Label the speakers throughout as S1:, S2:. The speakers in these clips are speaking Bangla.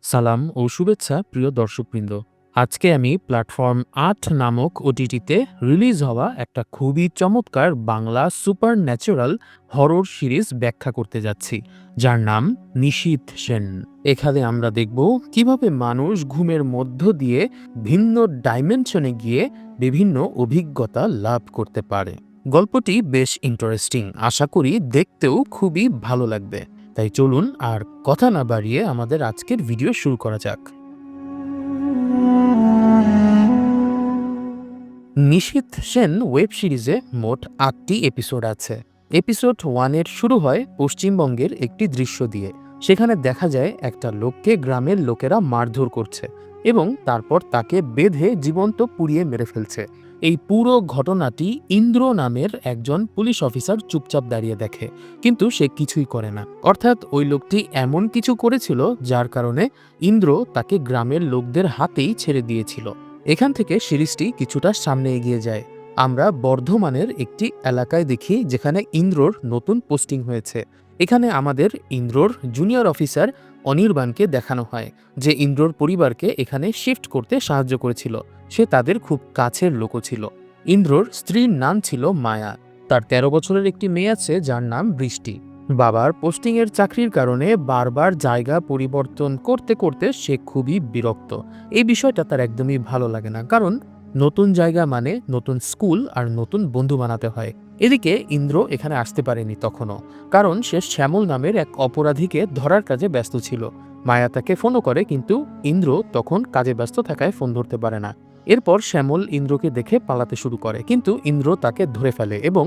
S1: সালাম ও শুভেচ্ছা প্রিয় দর্শকবৃন্দ। আজকে আমি প্ল্যাটফর্ম ৮ নামক ওটিটিতে রিলিজ হওয়া একটা খুবই চমৎকার Bangla super natural horror series ব্যাখ্যা করতে যাচ্ছি, যার নাম নিশীথ সেন। এখানে আমরা দেখব কিভাবে মানুষ ঘুমের মধ্য দিয়ে ভিন্ন ডাইমেনশনে গিয়ে বিভিন্ন অভিজ্ঞতা লাভ করতে পারে। গল্পটি বেশ ইন্টারেস্টিং, আশা করি দেখতেও খুবই ভালো লাগবে। তাই চলুন আর কথা না বাড়িয়ে আমাদের আজকের ভিডিও শুরু করা যাক। নিশীথ সেন ওয়েব সিরিজে মোট ৮টি এপিসোড আছে। এপিসোড 1-এর শুরু হয় পশ্চিমবঙ্গের একটি দৃশ্য দিয়ে। সেখানে দেখা যায় একটা লোককে গ্রামের লোকেরা মারধর করছে এবং তারপর তাকে বেঁধে জীবন্ত পুড়িয়ে মেরে ফেলছে। এই পুরো ঘটনাটি ইন্দ্র নামের একজন পুলিশ অফিসার চুপচাপ দাঁড়িয়ে দেখে, কিন্তু সে কিছুই করে না। অর্থাৎ ওই লোকটি এমন কিছু করেছিল যার কারণে ইন্দ্র তাকে গ্রামের লোকদের হাতেই ছেড়ে দিয়েছিল। এখান থেকে সিরিজটি কিছুটা সামনে এগিয়ে যায়। আমরা বর্ধমানের একটি এলাকায় দেখি যেখানে ইন্দ্রর নতুন পোস্টিং হয়েছে। এখানে আমাদের ইন্দ্রর জুনিয়র অফিসার অনির্বাণকে দেখানো হয়, যে ইন্দ্রর পরিবারকে এখানে শিফট করতে সাহায্য করেছিল। সে তাদের খুব কাছের লোকও ছিল। ইন্দ্রর স্ত্রীর নাম ছিল মায়া। তার ১৩ বছরের একটি মেয়ে আছে যার নাম বৃষ্টি। বাবার পোস্টিংয়ের চাকরির কারণে বারবার জায়গা পরিবর্তন করতে করতে সে খুবই বিরক্ত। এই বিষয়টা তার একদমই ভালো লাগে না, কারণ নতুন জায়গা মানে নতুন স্কুল আর নতুন বন্ধু বানাতে হয়। এদিকে ইন্দ্র এখানে আসতে পারেনি তখনও, কারণ সে শ্যামল নামের এক অপরাধীকে ধরার কাজে ব্যস্ত ছিল। মায়া তাকে ফোনও করে, কিন্তু ইন্দ্র তখন কাজে ব্যস্ত থাকায় ফোন ধরতে পারে না। এরপর শ্যামল ইন্দ্রকে দেখে পালাতে শুরু করে, কিন্তু ইন্দ্র তাকে ধরে ফেলে এবং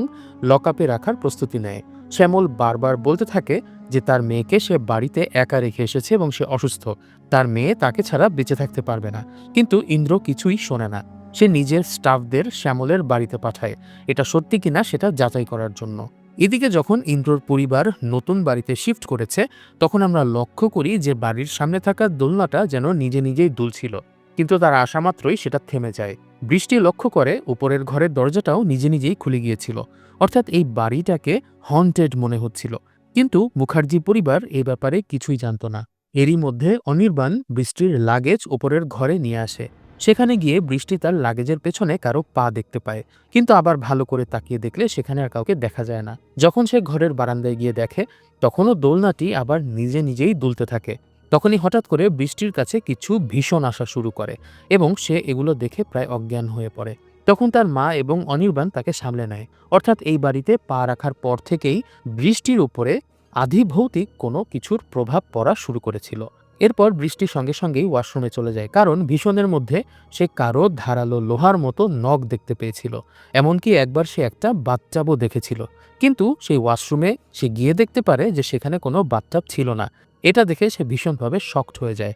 S1: লকআপে রাখার প্রস্তুতি নেয়। শ্যামল বারবার বলতে থাকে যে তার মেয়েকে সে বাড়িতে একা রেখে এসেছে এবং সে অসুস্থ, তার মেয়ে তাকে ছাড়া বেঁচে থাকতে পারবে না। কিন্তু ইন্দ্র কিছুই শোনে না। সে নিজের স্টাফদের শ্যামলের বাড়িতে পাঠায়, এটা সত্যি কিনা সেটা যাচাই করার জন্য। এদিকে যখন ইন্দ্রর পরিবার নতুন বাড়িতে শিফট করেছে, তখন আমরা লক্ষ্য করি যে বাড়ির সামনে থাকা দোলনাটা যেন নিজে নিজেই দুলছিল, কিন্তু তার আসা মাত্রই সেটা থেমে যায়। বৃষ্টি লক্ষ্য করে উপরের ঘরের দরজাটাও নিজে নিজেই খুলে গিয়েছিল। অর্থাৎ এই বাড়িটাকে হন্টেড মনে হচ্ছিল। কিন্তু মুখার্জি পরিবার এই ব্যাপারে কিছুই জানত না। এরই মধ্যে অনির্বাণ বৃষ্টির লাগেজ ওপরের ঘরে নিয়ে আসে। সেখানে গিয়ে বৃষ্টি তার লাগেজের পেছনে কারো পা দেখতে পায়, কিন্তু আবার ভালো করে তাকিয়ে দেখলে সেখানে আর কাউকে দেখা যায় না। যখন সে ঘরের বারান্দায় গিয়ে দেখে, তখনও দোলনাটি আবার নিজে নিজেই দুলতে থাকে। তখনই হঠাৎ করে বৃষ্টির কাছে কিছু ভীষণ আসা শুরু করে এবং সে এগুলো দেখে প্রায় অজ্ঞান হয়ে পড়ে। তখন তার মা এবং অনির্বাণ তাকে সামলে নেয়। অর্থাৎ এই বাড়িতে পা রাখার পর থেকেই বৃষ্টির উপরে আধিভৌতিক কোনো কিছুর প্রভাব পড়া শুরু করেছিল। এরপর বৃষ্টির সঙ্গে সঙ্গেই ওয়াশরুমে চলে যায়, কারণ ভীষণের মধ্যে সে কারো ধারালো লোহার মতো নখ দেখতে পেয়েছিল। এমনকি একবার সে একটা বাথটাবও দেখেছিল, কিন্তু সেই ওয়াশরুমে সে গিয়ে দেখতে পারে যে সেখানে কোনো বাথটাব ছিল না। এটা দেখে সে ভীষণভাবে শকড হয়ে যায়।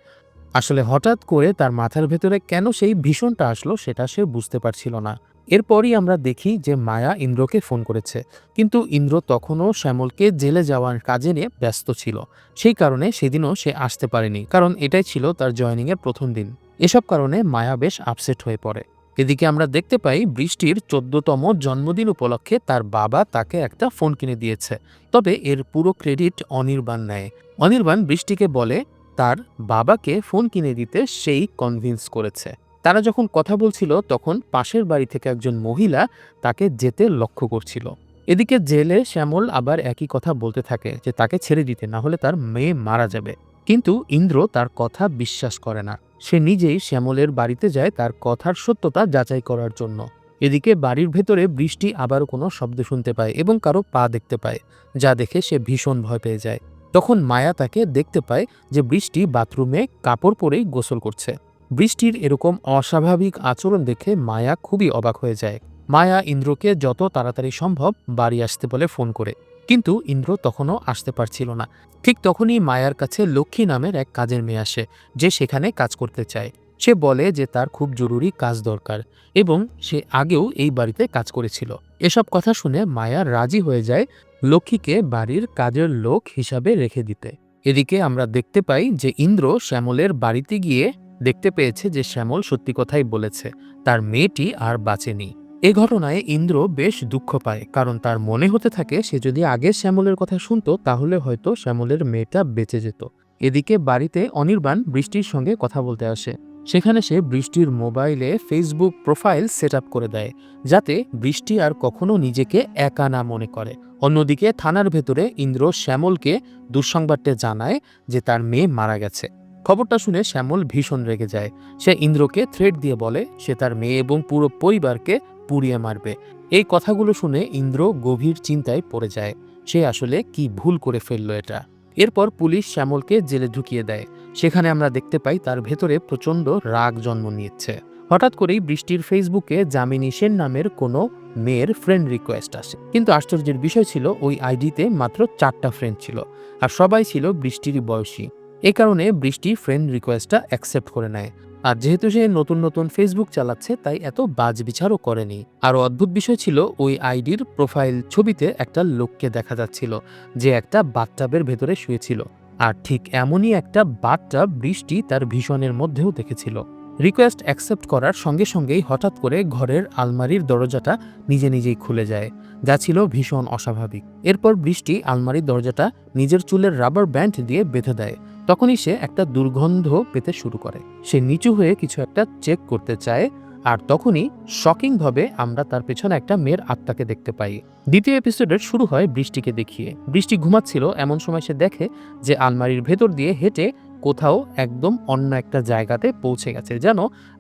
S1: আসলে হঠাৎ করে তার মাথার ভেতরে কেন সেই ভীষণটা আসলো সেটা সে বুঝতে পারছিল না। এরপরই আমরা দেখি যে মায়া ইন্দ্রকে ফোন করেছে, কিন্তু ইন্দ্র তখনও শ্যামলকে জেলে যাওয়ার কাজে নিয়ে ব্যস্ত ছিল। সেই কারণে সেদিনও সে আসতে পারেনি, কারণ এটাই ছিল তার জয়েনিংয়ের প্রথম দিন। এসব কারণে মায়া বেশ আপসেট হয়ে পড়ে। এদিকে আমরা দেখতে পাই বৃষ্টির 14তম জন্মদিন উপলক্ষে তার বাবা তাকে একটা ফোন কিনে দিয়েছে, তবে এর পুরো ক্রেডিট অনির্বাণ নেয়। অনির্বাণ বৃষ্টিকে বলে তার বাবাকে ফোন কিনে দিতে সেই কনভিন্স করেছে। তারা যখন কথা বলছিল তখন পাশের বাড়ি থেকে একজন মহিলা তাকে যেতে লক্ষ্য করছিল। এদিকে জেলে শ্যামল আবার একই কথা বলতে থাকে যে তাকে ছেড়ে দিতে, না হলে তার মেয়ে মারা যাবে। কিন্তু ইন্দ্র তার কথা বিশ্বাস করে না। সে নিজেই শ্যামলের বাড়িতে যায় তার কথার সত্যতা যাচাই করার জন্য। এদিকে বাড়ির ভেতরে বৃষ্টি আবারও কোনো শব্দ শুনতে পায় এবং কারো পা দেখতে পায়, যা দেখে সে ভীষণ ভয় পেয়ে যায়। তখন মায়া তাকে দেখতে পায় যে বৃষ্টি বাথরুমে কাপড় পরেই গোসল করছে। বৃষ্টির এরকম অস্বাভাবিক আচরণ দেখে মায়া খুবই অবাক হয়ে যায়। মায়া ইন্দ্রকে যত তাড়াতাড়ি সম্ভব বাড়ি আসতে বলে ফোন করে, কিন্তু ইন্দ্র তখনও আসতে পারছিল না। ঠিক তখনই মায়ার কাছে লক্ষ্মী নামের এক কাজের মেয়ে আসে, যে সেখানে কাজ করতে চায়। সে বলে যে তার খুব জরুরি কাজ দরকার এবং সে আগেও এই বাড়িতে কাজ করেছিল। এসব কথা শুনে মায়া রাজি হয়ে যায় লক্ষ্মীকে বাড়ির কাজের লোক হিসাবে রেখে দিতে। এদিকে আমরা দেখতে পাই যে ইন্দ্র শ্যামলের বাড়িতে গিয়ে দেখতে পেয়েছে যে শ্যামল সত্যি কথাই বলেছে, তার মেয়েটি আর বাঁচেনি। এ ঘটনায় ইন্দ্র বেশ দুঃখ পায়, কারণ তার মনে হতে থাকে সে যদি আগে শ্যামলের কথা শুনতো তাহলে হয়তো শ্যামলের মেয়েটা বেঁচে যেত। এদিকে বাড়িতে অনির্বাণ বৃষ্টির সঙ্গে কথা বলতে আসে। সেখানে সে বৃষ্টির মোবাইলে ফেসবুক প্রোফাইল সেট আপ করে দেয়, যাতে বৃষ্টি আর কখনো নিজেকে একা না মনে করে। অন্যদিকে থানার ভেতরে ইন্দ্র শ্যামলকে দুঃসংবাদটা জানায় যে তার মেয়ে মারা গেছে। খবরটা শুনে শ্যামল ভীষণ রেগে যায়। সে ইন্দ্রকে থ্রেট দিয়ে বলে সে তার মেয়ে এবং পুরো পরিবারকে পুড়িয়ে মারবে। এই কথাগুলো শুনে ইন্দ্র গভীর চিন্তায় পড়ে যায়। সে আসলে কি ভুল করে ফেলল এটা। এরপর পুলিশ শ্যামলকে জেলে ঢুকিয়ে দেয়। সেখানে আমরা দেখতে পাই তার ভেতরে প্রচণ্ড রাগ জন্ম নিচ্ছে। হঠাৎ করেই বৃষ্টির ফেসবুকে যামিনী সেন নামের কোনো মেয়ের ফ্রেন্ড রিকোয়েস্ট আসে। কিন্তু আশ্চর্যের বিষয় ছিল ওই আইডিতে মাত্র 4টা ফ্রেন্ড ছিল, আর সবাই ছিল বৃষ্টিরই বয়সী। এই কারণে বৃষ্টি ফ্রেন্ড রিকোয়েস্টটা অ্যাকসেপ্ট করে নেয়। আর যেহেতু সে নতুন নতুন ফেসবুক চালাচ্ছে, তাই এত বাজবিচারও করেনি। আরও অদ্ভুত বিষয় ছিল ওই আইডির প্রোফাইল ছবিতে একটা লোককে দেখা যাচ্ছিল, যে একটা বাথটাবের ভেতরে শুয়েছিল। আর ঠিক এমনই একটা বাথটাব বৃষ্টি তার ভীষণের মধ্যেও দেখেছিল। রিকোয়েস্ট অ্যাকসেপ্ট করার সঙ্গে সঙ্গেই হঠাৎ করে ঘরের আলমারির দরজাটা নিজে নিজেই খুলে যায়, যা ছিল ভীষণ অস্বাভাবিক। এরপর বৃষ্টি আলমারির দরজাটা নিজের চুলের রাবার ব্যান্ড দিয়ে বেঁধে দেয়। তখনই সে একটা দুর্গন্ধ পেতে শুরু করে। সে নিচু হয়ে কিছু একটা চেক করতে চায়, আর তখনই শকিংভাবে আমরা তার পেছনে একটা মেয়ের আত্মাকে দেখতে পাই। দ্বিতীয় এপিসোডের শুরু হয় বৃষ্টিকে দেখিয়ে। বৃষ্টি ঘুমাচ্ছিল, এমন সময় সে দেখে যে আলমারির ভেতর দিয়ে হেঁটে কোথাও একদম অন্য একটা জায়গাতে পৌঁছে গেছে, যেন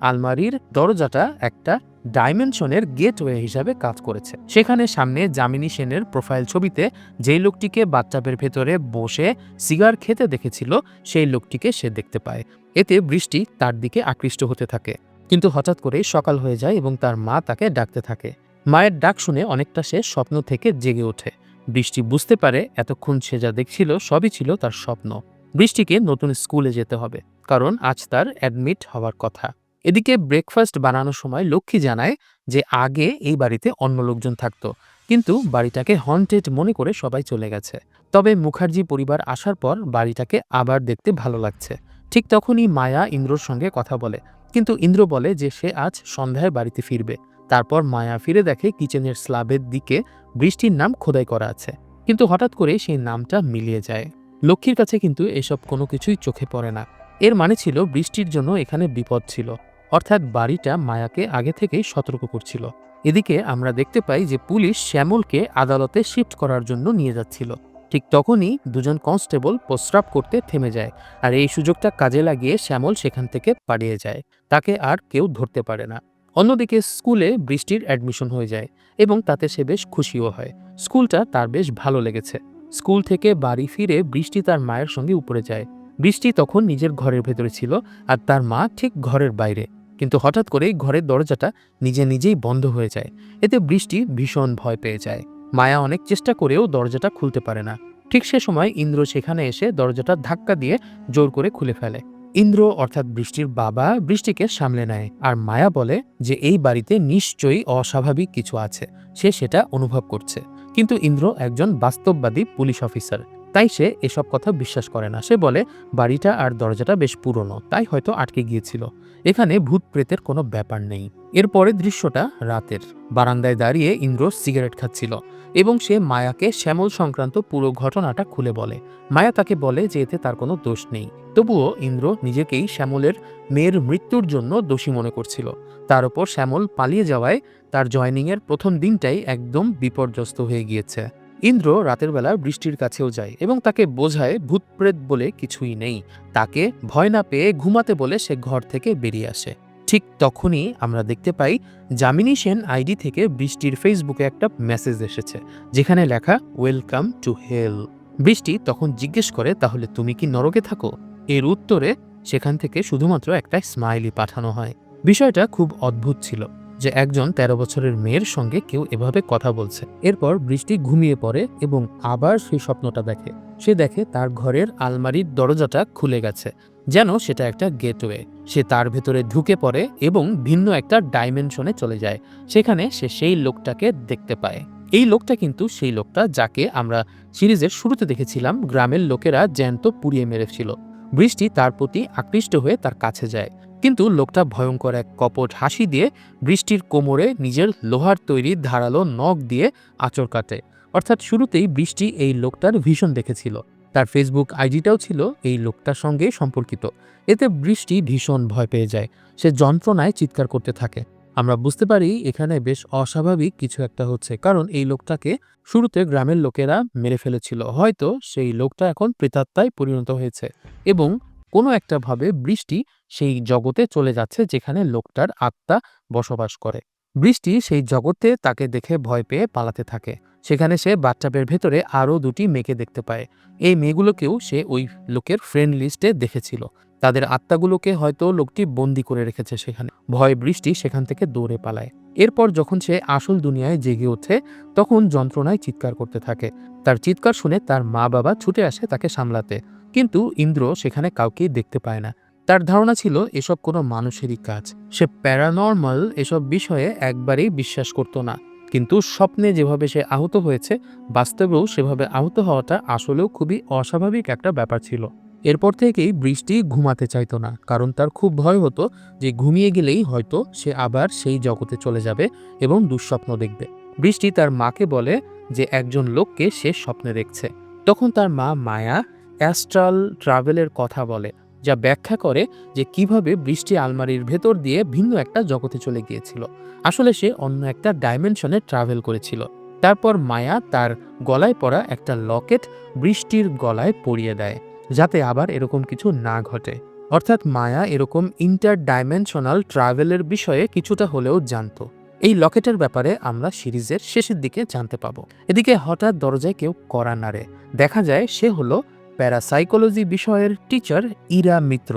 S1: আলমারির দরজাটা একটা ডাইমেনশনের গেটওয়ে হিসাবে কাজ করেছে। সেখানে সামনে যামিনী সেনের প্রোফাইল ছবিতে যেই লোকটিকে বাথটাবের ভেতরে বসে সিগার খেতে দেখেছিল, সেই লোকটিকে সে দেখতে পায়। এতে বৃষ্টি তার দিকে আকৃষ্ট হতে থাকে। কিন্তু হঠাৎ করেই সকাল হয়ে যায় এবং তার মা তাকে ডাকতে থাকে। মায়ের ডাক শুনে অনেকটা সে স্বপ্ন থেকে জেগে ওঠে। বৃষ্টি বুঝতে পারে এতক্ষণ সে যা দেখছিল সবই ছিল তার স্বপ্ন। বৃষ্টিকে নতুন স্কুলে যেতে হবে, কারণ আজ তার অ্যাডমিট হওয়ার কথা। এদিকে ব্রেকফাস্ট বানানোর সময় লক্ষ্মী জানায় যে আগে এই বাড়িতে অন্য লোকজন থাকতো, কিন্তু বাড়িটাকে হন্টেড মনে করে সবাই চলে গেছে। তবে মুখার্জি পরিবার আসার পর বাড়িটাকে আবার দেখতে ভালো লাগছে। ঠিক তখনই মায়া ইন্দ্রর সঙ্গে কথা বলে, কিন্তু ইন্দ্র বলে যে সে আজ সন্ধ্যায় বাড়িতে ফিরবে। তারপর মায়া ফিরে দেখে কিচেনের স্ল্যাবের দিকে বৃষ্টির নাম খোদাই করা আছে, কিন্তু হঠাৎ করে সেই নামটা মিলিয়ে যায়। লক্ষ্মীর কাছে কিন্তু এসব কোনো কিছুই চোখে পড়ে না। এর মানে ছিল বৃষ্টির জন্য এখানে বিপদ ছিল, অর্থাৎ বাড়িটা মায়াকে আগে থেকেই সতর্ক করছিল। এদিকে আমরা দেখতে পাই যে পুলিশ শ্যামলকে আদালতে শিফট করার জন্য নিয়ে যাচ্ছিল। ঠিক তখনই দুজন কনস্টেবল প্রস্রাব করতে থেমে যায়, আর এই সুযোগটা কাজে লাগিয়ে শ্যামল সেখান থেকে পালিয়ে যায়। তাকে আর কেউ ধরতে পারে না। অন্যদিকে স্কুলে বৃষ্টির অ্যাডমিশন হয়ে যায় এবং তাতে সে বেশ খুশিও হয়। স্কুলটা তার বেশ ভালো লেগেছে। স্কুল থেকে বাড়ি ফিরে বৃষ্টি তার মায়ের সঙ্গে উপরে যায়। বৃষ্টি তখন নিজের ঘরের ভেতরে ছিল, আর তার মা ঠিক ঘরের বাইরে। কিন্তু হঠাৎ করেই ঘরের দরজাটা নিজে নিজেই বন্ধ হয়ে যায়। এতে বৃষ্টি ভীষণ ভয় পেয়ে যায়। মায়া অনেক চেষ্টা করেও দরজাটা খুলতে পারে না। ঠিক সে সময় ইন্দ্র সেখানে এসে দরজাটা ধাক্কা দিয়ে জোর করে খুলে ফেলে। ইন্দ্র অর্থাৎ বৃষ্টির বাবা বৃষ্টিকে সামলে নেয়, আর মায়া বলে যে এই বাড়িতে নিশ্চয়ই অস্বাভাবিক কিছু আছে, সে সেটা অনুভব করছে। কিন্তু ইন্দ্র একজন বাস্তববাদী পুলিশ অফিসার, তাই সে এসব কথা বিশ্বাস করে না। সে বলে বাড়িটা আর দরজাটা বেশ পুরনো, তাই হয়তো আটকে গিয়েছিল। এখানে ভূত প্রেতের কোনো ব্যাপার নেই। এরপরে দৃশ্যটা রাতের। বারান্দায় দাঁড়িয়ে ইন্দ্র সিগারেট খাচ্ছিল এবং সে মায়াকে শ্যামল সংক্রান্ত পুরো ঘটনাটা খুলে বলে। মায়া তাকে বলে যে এতে তার কোনো দোষ নেই। তবুও ইন্দ্র নিজেকেই শ্যামলের মেয়ের মৃত্যুর জন্য দোষী মনে করছিল। তার উপর শ্যামল পালিয়ে যাওয়ায় তার জয়নিংয়ের প্রথম দিনটাই একদম বিপর্যস্ত হয়ে গিয়েছে। ইন্দ্র রাতের বেলা বৃষ্টির কাছেও যায় এবং তাকে বোঝায় ভূতপ্রেত বলে কিছুই নেই। তাকে ভয় না পেয়ে ঘুমাতে বলে সে ঘর থেকে বেরিয়ে আসে। ঠিক তখনই আমরা দেখতে পাই যামিনী সেন আইডি থেকে বৃষ্টির ফেসবুকে একটা মেসেজ এসেছে, যেখানে লেখা ওয়েলকাম টু হেল। বৃষ্টি তখন জিজ্ঞেস করে তাহলে তুমি কি নরকে থাকো? এর উত্তরে সেখান থেকে শুধুমাত্র একটা স্মাইলি পাঠানো হয়। বিষয়টা খুব অদ্ভুত ছিল যে একজন 13 বছরের মেয়ের সঙ্গে কেউ এভাবে কথা বলছে। এরপর বৃষ্টি ঘুমিয়ে পড়ে এবং আবার সেই স্বপ্নটা দেখে। সে দেখে তার ঘরের আলমারির দরজাটা খুলে গেছে, যেন সেটা একটা গেটওয়ে। সে তার ভেতরে ঢুকে পড়ে এবং ভিন্ন একটা ডাইমেনশনে চলে যায়। সেখানে সে সেই লোকটাকে দেখতে পায়। এই লোকটা কিন্তু সেই লোকটা যাকে আমরা সিরিজের শুরুতে দেখেছিলাম গ্রামের লোকেরা জ্যান্ত পুড়িয়ে মেরেছিল। বৃষ্টি তার প্রতি আকৃষ্ট হয়ে তার কাছে যায়, কিন্তু লোকটা ভয়ঙ্কর এক কপট হাসি দিয়ে বৃষ্টির কোমরে নিজের লোহার তৈরি ধারালো নখ দিয়ে আঁচড় কাটে। অর্থাৎ শুরুতেই বৃষ্টি এই লোকটার ভীষণ দেখেছিল, তার ফেসবুক আইডিটাও ছিল এই লোকটার সঙ্গে সম্পর্কিত। এতে বৃষ্টি ভীষণ ভয় পেয়ে যায়। সে যন্ত্রণায় চিৎকার করতে থাকে। আমরা বুঝতে পারি এখানে বেশ অস্বাভাবিক কিছু একটা হচ্ছে, কারণ এই লোকটাকে শুরুতে গ্রামের লোকেরা মেরে ফেলেছিল। হয়তো সেই লোকটা এখন প্রেতাত্মায় পরিণত হয়েছে এবং কোনো একটা ভাবে বৃষ্টি সেই জগতে চলে যাচ্ছে যেখানে লোকটার আত্মা বসবাস করে। বৃষ্টি সেই জগতে তাকে দেখে ভয় পেয়ে পালাতে থাকে। সেখানে সে বাথটাবের ভেতরে আরও দুটি মেয়েকে দেখতে পায়। এই মেয়েগুলোকেও সে ওই লোকের ফ্রেন্ড লিস্টে দেখেছিল। তাদের আত্মাগুলোকে হয়তো লোকটি বন্দি করে রেখেছে সেখানে। ভয়ে বৃষ্টি সেখান থেকে দৌড়ে পালায়। এরপর যখন সে আসল দুনিয়ায় জেগে ওঠে তখন যন্ত্রণায় চিৎকার করতে থাকে। তার চিৎকার শুনে তার মা বাবা ছুটে আসে তাকে সামলাতে, কিন্তু ইন্দ্র সেখানে কাউকেই দেখতে পায় না। তার ধারণা ছিল এসব কোনো মানুষেরই কাজ। সে প্যারানর্মাল এসব বিষয়ে একবারেই বিশ্বাস করত না, কিন্তু স্বপ্নে যেভাবে সে আহত হয়েছে বাস্তবেও সেভাবে আহত হওয়াটা আসলেও খুবই অস্বাভাবিক একটা ব্যাপার ছিল। এরপর থেকেই বৃষ্টি ঘুমাতে চাইতো না, কারণ তার খুব ভয় হতো যে ঘুমিয়ে গেলেই হয়তো সে আবার সেই জগতে চলে যাবে এবং দুঃস্বপ্ন দেখবে। বৃষ্টি তার মাকে বলে যে একজন লোককে সে স্বপ্নে দেখছে। তখন তার মা মায়া অ্যাস্ট্রাল ট্রাভেলের কথা বলে, যা ব্যাখ্যা করে যে কিভাবে বৃষ্টি আলমারির ভেতর দিয়ে ভিন্ন একটা জগতে চলে গিয়েছিল। আসলে সে অন্য একটা ডাইমেনশনে ট্রাভেল করেছিল। তারপর মায়া তার গলায় পরা একটা লকেট বৃষ্টির গলায় পরিয়ে দেয়, যাতে আবার এরকম কিছু না ঘটে। অর্থাৎ মায়া এরকম ইন্টার ডাইমেনশনাল ট্রাভেলের বিষয়ে কিছুটা হলেও জানতো। এই লকেটের ব্যাপারে আমরা সিরিজের শেষের দিকে জানতে পাবো। এদিকে হঠাৎ দরজায় কেউ কড়া নাড়ে। দেখা যায় সে হলো প্যারাসাইকোলজি বিষয়ের টিচার ইরা মিত্র,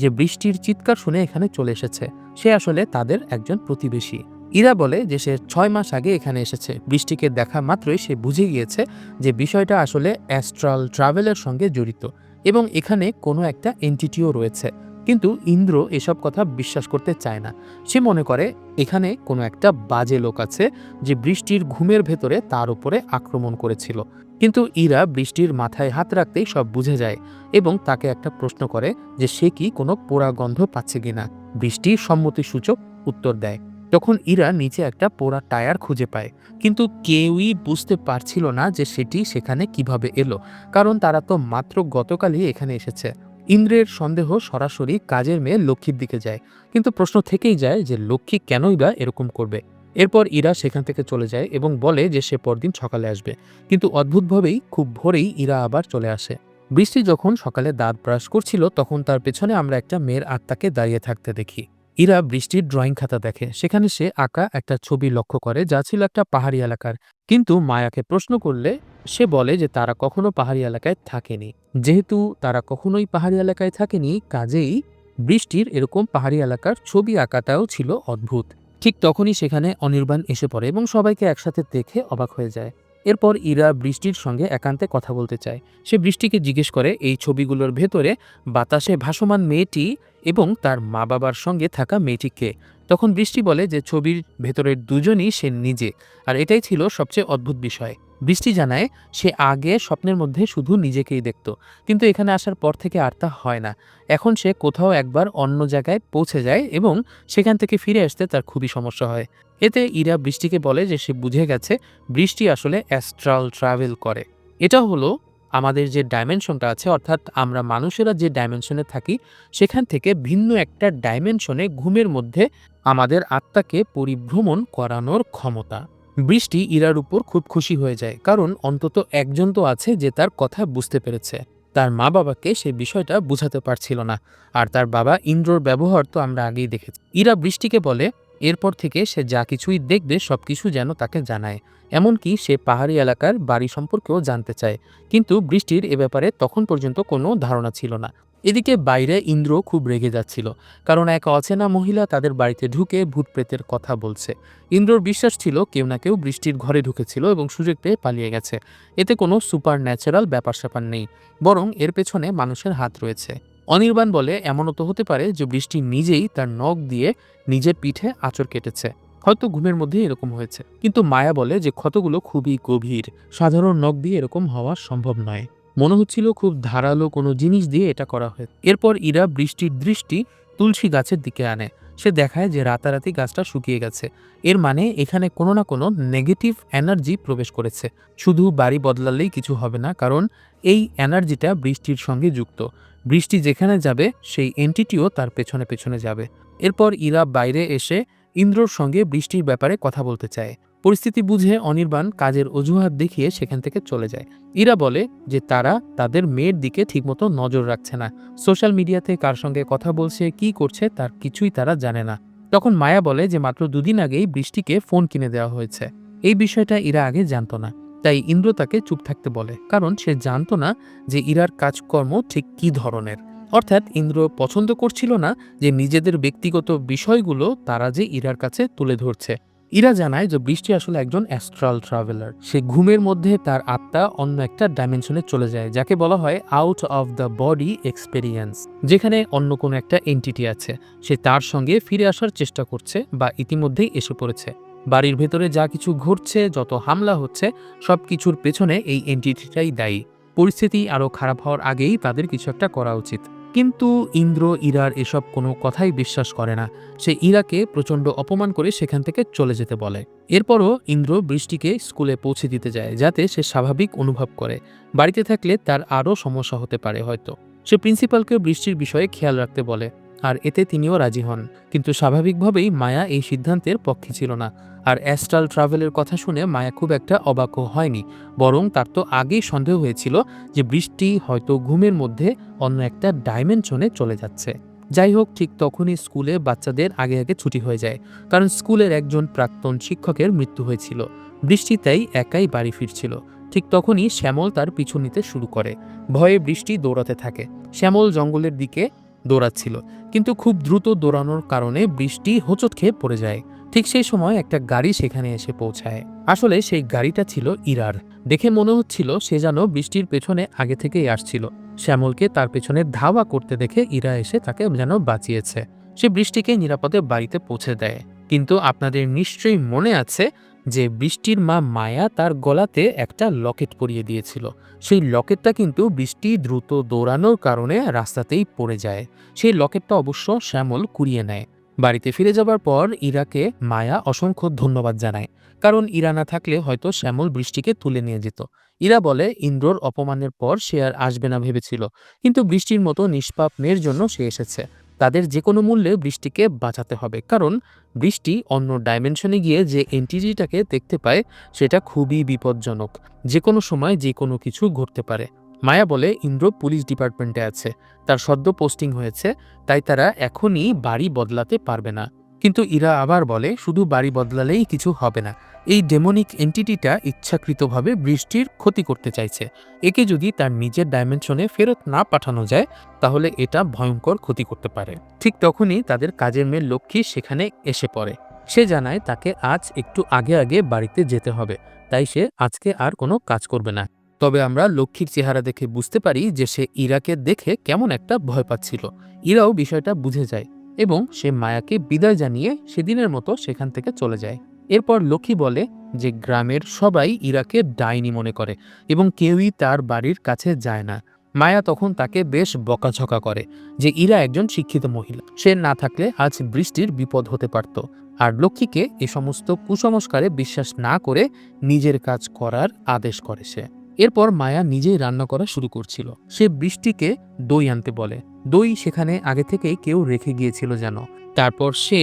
S1: যে বৃষ্টির চিৎকার শুনে এখানে চলে এসেছে। সে আসলে তাদের একজন প্রতিবেশী। ইরা বলে যে সে 6 মাস আগে এখানে এসেছে। বৃষ্টিকে দেখা মাত্রই সে বুঝে গিয়েছে যে বিষয়টা আসলে অ্যাস্ট্রাল ট্রাভেলের সঙ্গে জড়িত এবং এখানে কোনো একটা এন্টিটিও রয়েছে। কিন্তু ইন্দ্র এসব কথা বিশ্বাস করতে চায় না। সে মনে করে এখানে কোনো একটা বাজে লোক আছে যে বৃষ্টির ঘুমের ভেতরে তার উপরে আক্রমণ করেছিল। কিন্তু ইরা বৃষ্টির মাথায় হাত রাখতেই সব বুঝে যায় এবং তাকে একটা প্রশ্ন করে যে সে কি কোনো পোড়া গন্ধ পাচ্ছে কিনা। বৃষ্টি সম্মতিসূচক উত্তর দেয়। তখন ইরা নিচে একটা পোড়া টায়ার খুঁজে পায়, কিন্তু কেউই বুঝতে পারছিল না যে সেটি সেখানে কিভাবে এলো, কারণ তারা তো মাত্র গতকালই এখানে এসেছে। ইন্দ্রের সন্দেহ সরাসরি কাজের মেয়ে লক্ষ্মীর দিকে যায়, কিন্তু প্রশ্ন থেকেই যায় যে লক্ষ্মী কেনই বা এরকম করবে। এরপর ইরা সেখান থেকে চলে যায় এবং বলে যে সে পরদিন সকালে আসবে, কিন্তু অদ্ভুতভাবেই খুব ভোরেই ইরা আবার চলে আসে। বৃষ্টি যখন সকালে দাঁত ব্রাশ করছিল তখন তার পেছনে আমরা একটা মেয়ের আত্মাকে দাঁড়িয়ে থাকতে দেখি। ইরা বৃষ্টির ড্রয়িং খাতা দেখে। সেখানে সে আঁকা একটা ছবি লক্ষ্য করে যা ছিল একটা পাহাড়ি এলাকার। কিন্তু মায়াকে প্রশ্ন করলে সে বলে যে তারা কখনো পাহাড়ি এলাকায় থাকেনি। যেহেতু তারা কখনোই পাহাড়ি এলাকায় থাকেনি, কাজেই বৃষ্টির এরকম পাহাড়ি এলাকার ছবি আঁকাটাও ছিল অদ্ভুত। ঠিক তখনই সেখানে অনির্বাণ এসে পড়ে এবং সবাইকে একসাথে দেখে অবাক হয়ে যায়। এরপর ইরা বৃষ্টির সঙ্গে একান্তে কথা বলতে চায়। সে বৃষ্টিকে জিজ্ঞেস করে এই ছবিগুলোর ভেতরে বাতাসে ভাসমান মেয়েটি এবং তার মা বাবার সঙ্গে থাকা মেয়েটি কে। তখন বৃষ্টি বলে যে ছবির ভেতরের দুজনই সে নিজে, আর এটাই ছিল সবচেয়ে অদ্ভুত বিষয়। বৃষ্টি জানায় সে আগে স্বপ্নের মধ্যে শুধু নিজেকেই দেখত, কিন্তু এখানে আসার পর থেকে আর তা হয় না। এখন সে কোথাও একবার অন্য জায়গায় পৌঁছে যায় এবং সেখান থেকে ফিরে আসতে তার খুবই সমস্যা হয়। এতে ইরা বৃষ্টিকে বলে যে সে বুঝে গেছে বৃষ্টি আসলে অ্যাস্ট্রাল ট্রাভেল করে। এটা হলো আমাদের যে ডাইমেনশনটা আছে, অর্থাৎ আমরা মানুষেরা যে ডাইমেনশনে থাকি সেখান থেকে ভিন্ন একটা ডাইমেনশনে ঘুমের মধ্যে আমাদের আত্মাকে পরিভ্রমণ করানোর ক্ষমতা। বৃষ্টি ইরার উপর খুব খুশি হয়ে যায়, কারণ অন্তত একজন তো আছে যে তার কথা বুঝতে পেরেছে। তার মা বাবাকে সে বিষয়টা বুঝাতে পারছিল না, আর তার বাবা ইন্দ্রর ব্যবহার তো আমরা আগেই দেখেছি। ইরা বৃষ্টিকে বলে এরপর থেকে সে যা কিছুই দেখবে সবকিছু যেন তাকে জানায়। এমনকি সে পাহাড়ি এলাকার বাড়ি সম্পর্কেও জানতে চায়, কিন্তু বৃষ্টির এ ব্যাপারে তখন পর্যন্ত কোনো ধারণা ছিল না। এদিকে বাইরে ইন্দ্র খুব রেগে যাচ্ছিল, কারণ এক অচেনা মহিলা তাদের বাড়িতে ঢুকে ভূত প্রেতের কথা বলছে। ইন্দ্রর বিশ্বাস ছিল কেউ না কেউ বৃষ্টির ঘরে ঢুকেছিল এবং সুযোগ পেয়ে পালিয়ে গেছে। এতে কোনো সুপার ন্যাচারাল ব্যাপার স্যাপার নেই, বরং এর পেছনে মানুষের হাত রয়েছে। অনির্বাণ বলে এমনও তো হতে পারে যে বৃষ্টি নিজেই তার নখ দিয়ে নিজের পিঠে আঁচড় কেটেছে, হয়তো ঘুমের মধ্যে এরকম হয়েছে। কিন্তু মায়া বলে যে ক্ষতগুলো খুবই গভীর, সাধারণ নখ দিয়ে এরকম হওয়া সম্ভব নয়। মনে হচ্ছিল খুব ধারালো কোনো জিনিস দিয়ে এটা করা হয়েছে। এরপর ইরা বৃষ্টির দৃষ্টি তুলসী গাছের দিকে আনে। সে দেখায় যে রাতারাতি গাছটা শুকিয়ে গেছে। এর মানে এখানে কোনো না কোনো নেগেটিভ এনার্জি প্রবেশ করেছে। শুধু বাড়ি বদলালেই কিছু হবে না, কারণ এই এনার্জিটা বৃষ্টির সঙ্গে যুক্ত। বৃষ্টি যেখানে যাবে সেই এন্টিটিও তার পেছনে পেছনে যাবে। এরপর ইরা বাইরে এসে ইন্দ্রর সঙ্গে বৃষ্টির ব্যাপারে কথা বলতে চায়। পরিস্থিতি বুঝে অনির্বাণ কাজের অজুহাত দেখিয়ে সেখান থেকে চলে যায়। ইরা বলে যে তারা তাদের মেয়ের দিকে ঠিকমতো নজর রাখছে না, সোশ্যাল মিডিয়াতে কার সঙ্গে কথা বলছে, কি করছে তার কিছুই তারা জানে না। তখন মায়া বলে যে মাত্র দুদিন আগেই বৃষ্টিকে ফোন কিনে দেওয়া হয়েছে। এই বিষয়টা ইরা আগে জানতো না, তাই ইন্দ্র তাকে চুপ থাকতে বলে, কারণ সে জানতো না যে ইরার কাজকর্ম ঠিক কী ধরনের। অর্থাৎ ইন্দ্র পছন্দ করছিল না যে নিজেদের ব্যক্তিগত বিষয়গুলো তারা যে ইরার কাছে তুলে ধরছে। ইরা জানায় যে বৃষ্টি আসলে একজন অ্যাস্ট্রাল ট্রাভেলার। সে ঘুমের মধ্যে তার আত্মা অন্য একটা ডাইমেনশনে চলে যায়, যাকে বলা হয় out of the body experience, যেখানে অন্য কোনো একটা এন্টিটি আছে। সে তার সঙ্গে ফিরে আসার চেষ্টা করছে বা ইতিমধ্যেই এসে পড়েছে। বাড়ির ভেতরে যা কিছু ঘটছে, যত হামলা হচ্ছে, সব কিছুর পেছনে এই এন্টিটিটাই দায়ী। পরিস্থিতি আরও খারাপ হওয়ার আগেই তাদের কিছু একটা করা উচিত। কিন্তু ইন্দ্র ইরার এসব কোনো কথাই বিশ্বাস করে না। সে ইরাকে প্রচণ্ড অপমান করে সেখান থেকে চলে যেতে বলে। এরপরও ইন্দ্র বৃষ্টিকে স্কুলে পৌঁছে দিতে যায়, যাতে সে স্বাভাবিক অনুভব করে। বাড়িতে থাকলে তার আরও সমস্যা হতে পারে হয়তো। সে প্রিন্সিপালকে বৃষ্টির বিষয়ে খেয়াল রাখতে বলে, আর এতে তিনিও রাজি হন। কিন্তু স্বাভাবিকভাবেই মায়া এই সিদ্ধান্তের পক্ষে ছিল না। আর অ্যাস্ট্রাল ট্রাভেলের কথা শুনে মায়া খুব একটা অবাকও হয়নি, বরং তার তো আগেই সন্দেহ হয়েছিল যে বৃষ্টি হয়তো ঘুমের মধ্যে অন্য একটা ডাইমেনশনে চলে যাচ্ছে। যাই হোক, ঠিক তখনই স্কুলে বাচ্চাদের আগে আগে ছুটি হয়ে যায়, কারণ স্কুলের একজন প্রাক্তন শিক্ষকের মৃত্যু হয়েছিল। বৃষ্টি তাই একাই বাড়ি ফিরছিল। ঠিক তখনই শ্যামল তার পিছু নিতে শুরু করে। ভয়ে বৃষ্টি দৌড়াতে থাকে। শ্যামল জঙ্গলের দিকে দৌড়াচ্ছিল, কিন্তু খুব দ্রুত দৌড়ানোর কারণে বৃষ্টি হোঁচট খেয়ে পড়ে যায়। ঠিক সেই সময় একটা গাড়ি সেখানে এসে পৌঁছায়। আসলে সেই গাড়িটা ছিল ইরার। দেখে মনে হচ্ছিল সে যেন বৃষ্টির পেছনে আগে থেকেই আসছিল। শ্যামলকে তার পেছনে ধাওয়া করতে দেখে ইরা এসে তাকে যেন বাঁচিয়েছে। সে বৃষ্টিকে নিরাপদে বাড়িতে পৌঁছে দেয়। কিন্তু আপনাদের নিশ্চয়ই মনে আছে যে বৃষ্টির মা মায়া তার গলাতে একটা লকেট পরিয়ে দিয়েছিল। সেই লকেটটা কিন্তু বৃষ্টি দ্রুত দৌড়ানোর কারণে রাস্তাতেই পড়ে যায়। সেই লকেটটা অবশ্য শ্যামল কুড়িয়ে নেয়। বাড়িতে ফিরে যাবার পর ইরাকে মায়া অসংখ্য ধন্যবাদ জানায়, কারণ ইরা না থাকলে হয়তো শ্যামল বৃষ্টিকে তুলে নিয়ে যেত। ইরা বলে ইন্দ্রর অপমানের পর সে আর আসবে না ভেবেছিল, কিন্তু বৃষ্টির মতো নিষ্পাপ মেয়ের জন্য সে এসেছে। তাদের যে কোনো মূল্যে বৃষ্টিকে বাঁচাতে হবে, কারণ বৃষ্টি অন্য ডাইমেনশনে গিয়ে যে এন্টিটিটাকে দেখতে পায় সেটা খুবই বিপজ্জনক। যে কোনো সময় যে কোনো কিছু ঘটতে পারে। মায়া বলে ইন্দ্র পুলিশ ডিপার্টমেন্টে আছে, তার সদ্য পোস্টিং হয়েছে, তাই তারা এখনই বাড়ি বদলাতে পারবে না। কিন্তু ইরা আবার বলে শুধু বাড়ি বদলালেই কিছু হবে না। এই ডেমনিক এন্টিটিটা ইচ্ছাকৃতভাবে বৃষ্টির ক্ষতি করতে চাইছে। একে যদি তার নিজের ডাইমেনশনে ফেরত না পাঠানো যায়, তাহলে এটা ভয়ঙ্কর ক্ষতি করতে পারে। ঠিক তখনই তাদের কাজের মেয়ে লক্ষ্মী সেখানে এসে পড়ে। সে জানায় তাকে আজ একটু আগে আগে বাড়িতে যেতে হবে, তাই সে আজকে আর কোনো কাজ করবে না। তবে আমরা লক্ষ্মীর চেহারা দেখে বুঝতে পারি যে সে ইরাকে দেখে কেমন একটা ভয় পাচ্ছিল। ইরাও বিষয়টা বুঝে যায় এবং সে মায়াকে বিদায় জানিয়ে সেদিনের মতো সেখান থেকে চলে যায়। এরপর লক্ষ্মী বলে যে গ্রামের সবাই ইরাকে ডাইনি মনে করে এবং কেউই তার বাড়ির কাছে যায় না। মায়া তখন তাকে বেশ বকাঝকা করে যে ইরা একজন শিক্ষিত মহিলা, সে না থাকলে আজ বৃষ্টির বিপদ হতে পারত। আর লক্ষ্মীকে এ সমস্ত কুসংস্কারে বিশ্বাস না করে নিজের কাজ করার আদেশ করে সে। এরপর মায়া নিজেই রান্না করা শুরু করছিল। সে বৃষ্টিকে দই আনতে বলে। দই সেখানে আগে থেকেই কেউ রেখে গিয়েছিল যেন। তারপর সে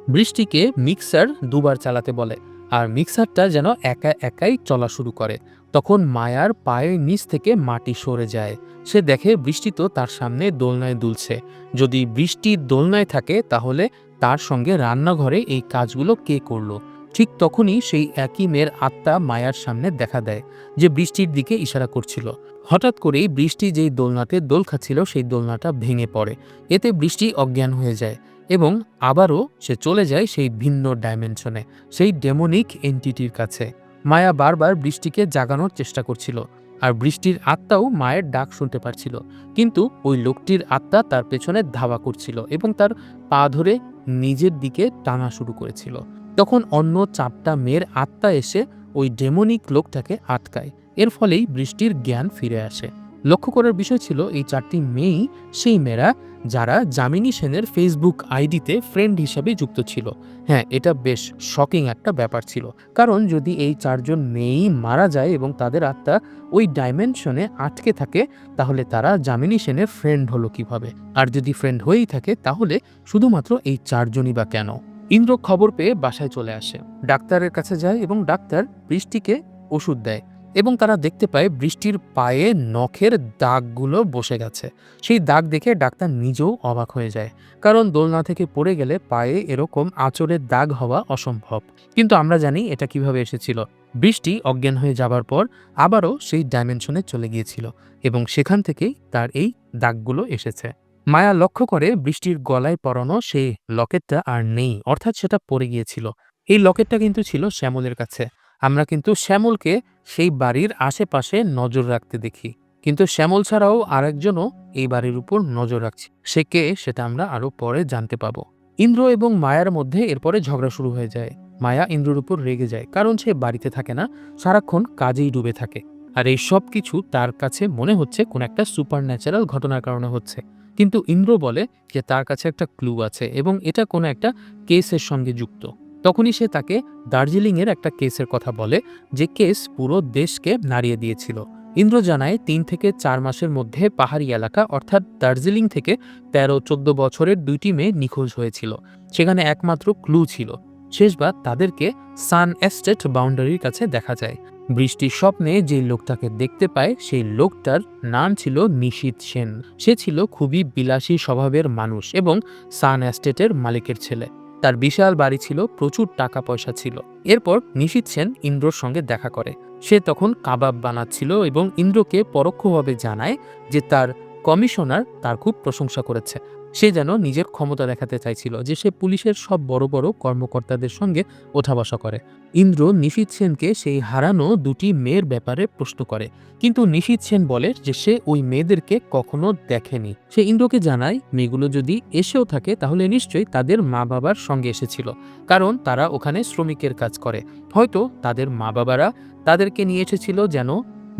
S1: বৃষ্টিকে মিক্সার দুবার চালাতে বলে, আর মিক্সারটা যেন একা একাই চলা শুরু করে। তখন মায়ার পায়ের নিচ থেকে মাটি সরে যায়। সে দেখে বৃষ্টি তো তার সামনে দোলনায় দুলছে। যদি বৃষ্টি দোলনায় থাকে তাহলে তার সঙ্গে রান্নাঘরে এই কাজগুলো কে করলো? ঠিক তখনই সেই একই মেয়ের আত্মা মায়ার সামনে দেখা দেয়, যে বৃষ্টির দিকে ইশারা করছিল। হঠাৎ করেই বৃষ্টি যেই দোলনাতে দোল খাচ্ছিল সেই দোলনাটা ভেঙে পড়ে। এতে বৃষ্টি অজ্ঞান হয়ে যায় এবং আবারও সে চলে যায় সেই ভিন্ন ডাইমেনশনে, সেই ডেমনিক এন্টিটির কাছে। মায়া বারবার বৃষ্টিকে জাগানোর চেষ্টা করছিল, আর বৃষ্টির আত্মাও মায়ের ডাক শুনতে পারছিল। কিন্তু ওই লোকটির আত্মা তার পেছনে ধাওয়া করছিল এবং তার পা ধরে নিজের দিকে টানা শুরু করেছিল। তখন অন্য 4টা মেয়ের আত্মা এসে ওই ডেমনিক লোকটাকে আটকায়। এর ফলেই বৃষ্টির জ্ঞান ফিরে আসে। লক্ষ্য করার বিষয় ছিল এই 4টি মেয়েই সেই মেয়েরা যারা যামিনী সেনের ফেসবুক আইডিতে ফ্রেন্ড হিসাবে যুক্ত ছিল। হ্যাঁ, এটা বেশ শকিং একটা ব্যাপার ছিল। কারণ যদি এই 4জন মেয়েই মারা যায় এবং তাদের আত্মা ওই ডাইমেনশনে আটকে থাকে, তাহলে তারা যামিনী সেনের ফ্রেন্ড হলো কিভাবে? আর যদি ফ্রেন্ড হয়েই থাকে, তাহলে শুধুমাত্র এই 4জনই বা কেন? ইন্দ্র খবর পেয়ে বাসায় চলে আসে, ডাক্তারের কাছে যায় এবং ডাক্তার বৃষ্টিকে ওষুধ দেয় এবং তারা দেখতে পায় বৃষ্টির পায়ে নখের দাগগুলো বসে গেছে। সেই দাগ দেখে ডাক্তার নিজেও অবাক হয়ে যায়, কারণ দোলনা থেকে পড়ে গেলে পায়ে এরকম আঁচড়ের দাগ হওয়া অসম্ভব। কিন্তু আমরা জানি এটা কিভাবে এসেছিল। বৃষ্টি অজ্ঞান হয়ে যাবার পর আবারও সেই ডাইমেনশনে চলে গিয়েছিল এবং সেখান থেকেই তার এই দাগগুলো এসেছে। মায়া লক্ষ্য করে বৃষ্টির গলায় পরানো সেই লকেটটা আর নেই, অর্থাৎ সেটা পড়ে গিয়েছিল। এই লকেটটা কিন্তু ছিল শ্যামলের কাছে। আমরা কিন্তু শ্যামলকে সেই বাড়ির আশেপাশে নজর রাখতে দেখি, কিন্তু শ্যামল ছাড়াও আরেকজনও এই বাড়ির উপর নজর রাখছে। সে কে সেটা আমরা আরো পরে জানতে পাবো। ইন্দ্র এবং মায়ার মধ্যে এরপরে ঝগড়া শুরু হয়ে যায়। মায়া ইন্দ্রর উপর রেগে যায়, কারণ সে বাড়িতে থাকে না, সারাক্ষণ কাজেই ডুবে থাকে। আর এই সব কিছু তার কাছে মনে হচ্ছে কোন একটা সুপার ন্যাচারাল ঘটনার কারণে হচ্ছে। কিন্তু ইন্দ্র বলে যে তার কাছে একটা ক্লু আছে এবং এটা কোনো একটা কেসের সঙ্গে যুক্ত। তখনই সে তাকে দার্জিলিংয়ের একটা কেসের কথা বলে, যে কেস পুরো দেশকে নাড়িয়ে দিয়েছিল। ইন্দ্র জানায় 3 থেকে 4 মাসের মধ্যে পাহাড়ি এলাকা অর্থাৎ দার্জিলিং থেকে 13-14 বছরের 2টি মেয়ে নিখোঁজ হয়েছিল। সেখানে একমাত্র ক্লু ছিল, শেষবার তাদেরকে সান এস্টেট বাউন্ডারির কাছে দেখা যায়। বৃষ্টির স্বপ্নে যে লোকটাকে দেখতে পায় সেই লোকটার নাম ছিল নিশীথ সেন। সে ছিল খুবই বিলাসী স্বভাবের মানুষ এবং সান এস্টেটের মালিকের ছেলে। তার বিশাল বাড়ি ছিল, প্রচুর টাকা পয়সা ছিল। এরপর নিশীথ সেন ইন্দ্রর সঙ্গে দেখা করে। সে তখন কাবাব বানাচ্ছিল এবং ইন্দ্রকে পরোক্ষভাবে জানায় যে তার কমিশনার তার খুব প্রশংসা করেছে। সে যেন নিজের ক্ষমতা দেখাতে চাইছিল, যে সে পুলিশের সব বড় বড় কর্মকর্তাদের সঙ্গে ওঠা বসা করে। ইন্দ্র নিশীথ সেনকে সেই হারানো 2টি মেয়ের ব্যাপারে প্রশ্ন করে, কিন্তু নিশীথ সেন বলে যে সে ওই মেয়েদেরকে কখনো দেখেনি। সে ইন্দ্রকে জানায় মেয়েগুলো যদি এসেও থাকে তাহলে নিশ্চয়ই তাদের মা বাবার সঙ্গে এসেছিল, কারণ তারা ওখানে শ্রমিকের কাজ করে। হয়তো তাদের মা বাবারা তাদেরকে নিয়ে এসেছিল যেন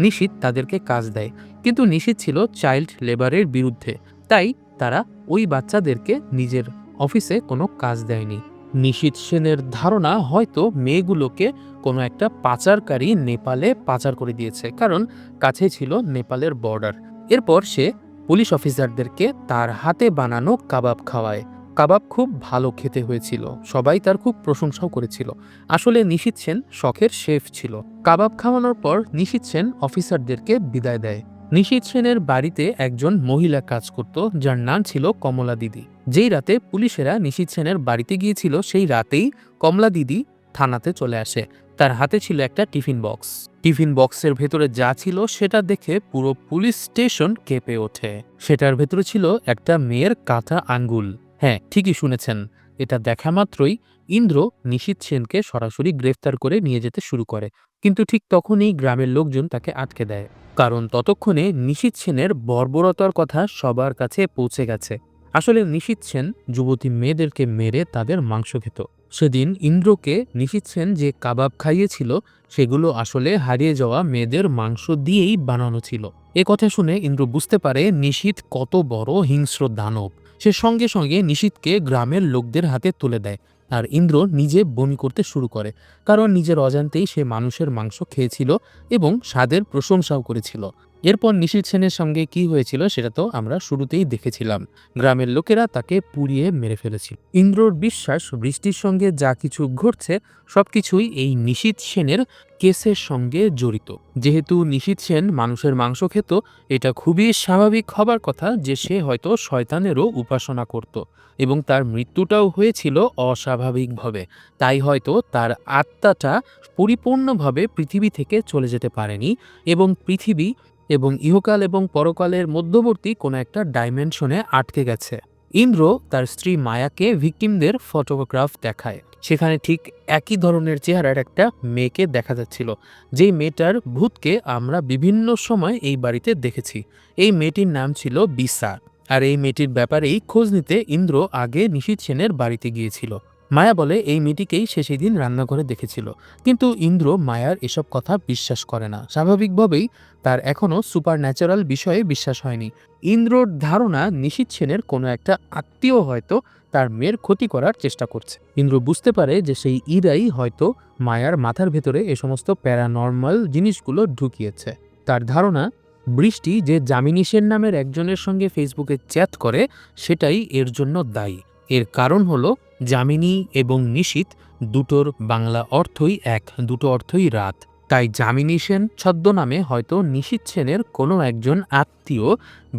S1: নিশীথ তাদেরকে কাজ দেয়, কিন্তু নিশীথ ছিল চাইল্ড লেবারের বিরুদ্ধে, তাই তারা ওই বাচ্চাদেরকে নিজের অফিসে কোনো কাজ দেয়নি। নিশীথ সেনের ধারণা হয়তো মেয়েগুলোকে কোনো একটা পাচারকারী নেপালে পাচার করে দিয়েছে, কারণ কাছে ছিল নেপালের বর্ডার। এরপর সে পুলিশ অফিসারদেরকে তার হাতে বানানো কাবাব খাওয়ায়। কাবাব খুব ভালো খেতে হয়েছিল, সবাই তার খুব প্রশংসাও করেছিল। আসলে নিশীথ সেন শখের শেফ ছিল। কাবাব খাওয়ানোর পর নিশীথ সেন অফিসারদেরকে বিদায় দেয়। নিশীথ সেনের বাড়িতে একজন মহিলা কাজ করত, যার নাম ছিল কমলা দিদি। যেই রাতে পুলিশেরা নিশীথ সেনের বাড়িতে গিয়েছিল, সেই রাতেই কমলা দিদি থানাতে চলে আসে। তার হাতে ছিল একটা টিফিন বক্স। টিফিন বক্সের ভেতরে যা ছিল সেটা দেখে পুরো পুলিশ স্টেশন কেঁপে ওঠে। সেটার ভেতরে ছিল একটা মেয়ের কাটা আঙ্গুল। হ্যাঁ, ঠিকই শুনেছেন। এটা দেখা মাত্রই ইন্দ্র নিশীথ সেনকে সরাসরি গ্রেফতার করে নিয়ে যেতে শুরু করে, কিন্তু ঠিক তখনই গ্রামের লোকজন তাকে আটকে দেয়, কারণ ততক্ষণে নিশীথ সেনের বর্বরতার কথা সবার কাছে পৌঁছে গেছে। আসলে নিশীথ সেন যুবতী মেয়েদেরকে মেরে তাদের মাংস খেত। সেদিন ইন্দ্রকে নিশীথ সেন যে কাবাব খাইয়েছিল সেগুলো আসলে হারিয়ে যাওয়া মেয়েদের মাংস দিয়েই বানানো ছিল। এ কথা শুনে ইন্দ্র বুঝতে পারে নিশীথ কত বড় হিংস্র দানব। সে সঙ্গে সঙ্গে নিশীথকে গ্রামের লোকদের হাতে তুলে দেয়, আর ইন্দ্র নিজে বমি করতে শুরু করে, কারণ নিজের অজান্তেই সে মানুষের মাংস খেয়েছিল এবং স্বাদের প্রশংসাও করেছিল। এরপর নিশীথ সেনের সঙ্গে কি হয়েছিল সেটা তো আমরা শুরুতেই দেখেছিলাম। গ্রামের লোকেরা তাকে পুড়িয়ে মেরে ফেলেছিল। ইন্দ্রর বিশ্বাস বৃষ্টির সঙ্গে যা কিছু ঘটছে সবকিছুই এই নিশীথ সেনের কেসের সঙ্গে জড়িত। যেহেতু নিশীথ সেন মানুষের মাংস খেত, এটা খুবই স্বাভাবিক হবার কথা যে সে হয়তো শয়তানেরও উপাসনা করত এবং তার মৃত্যুটাও হয়েছিল অস্বাভাবিকভাবে। তাই হয়তো তার আত্মাটা পরিপূর্ণভাবে পৃথিবী থেকে চলে যেতে পারেনি এবং পৃথিবী এবং ইহকাল এবং পরকালের মধ্যবর্তী কোনো একটা ডাইমেনশনে আটকে গেছে। ইন্দ্র তার স্ত্রী মায়াকে ভিকটিমদের ফটোগ্রাফ দেখায়। সেখানে ঠিক একই ধরনের চেহারার একটা মেয়েকে দেখা যাচ্ছিল, যেই মেয়েটার ভূতকে আমরা বিভিন্ন সময় এই বাড়িতে দেখেছি। এই মেয়েটির নাম ছিল বিসা, আর এই মেয়েটির ব্যাপারেই খোঁজ নিতে ইন্দ্র আগে নিশীথ সেনের বাড়িতে গিয়েছিল। মায়া বলে এই মেয়েটিকেই সে সেদিন রান্নাঘরে দেখেছিল, কিন্তু ইন্দ্র মায়ার এসব কথা বিশ্বাস করে না। স্বাভাবিকভাবেই তার এখনও সুপার ন্যাচারাল বিষয়ে বিশ্বাস হয়নি। ইন্দ্রর ধারণা নিশীথ সেনের কোনো একটা আত্মীয় হয়তো তার মেয়ের ক্ষতি করার চেষ্টা করছে। ইন্দ্র বুঝতে পারে যে সেই ইরাই হয়তো মায়ার মাথার ভেতরে এ সমস্ত প্যারানর্মাল জিনিসগুলো ঢুকিয়েছে। তার ধারণা বৃষ্টি যে যামিনী সেন নামের একজনের সঙ্গে ফেসবুকে চ্যাট করে সেটাই এর জন্য দায়ী। এর কারণ হলো যামিনী এবং নিশীথ দুটোর বাংলা অর্থই এক, দুটো অর্থই রাত। তাই যামিনী সেন ছদ্মনামে হয়তো নিশীথ সেনের কোনো একজন আত্মীয়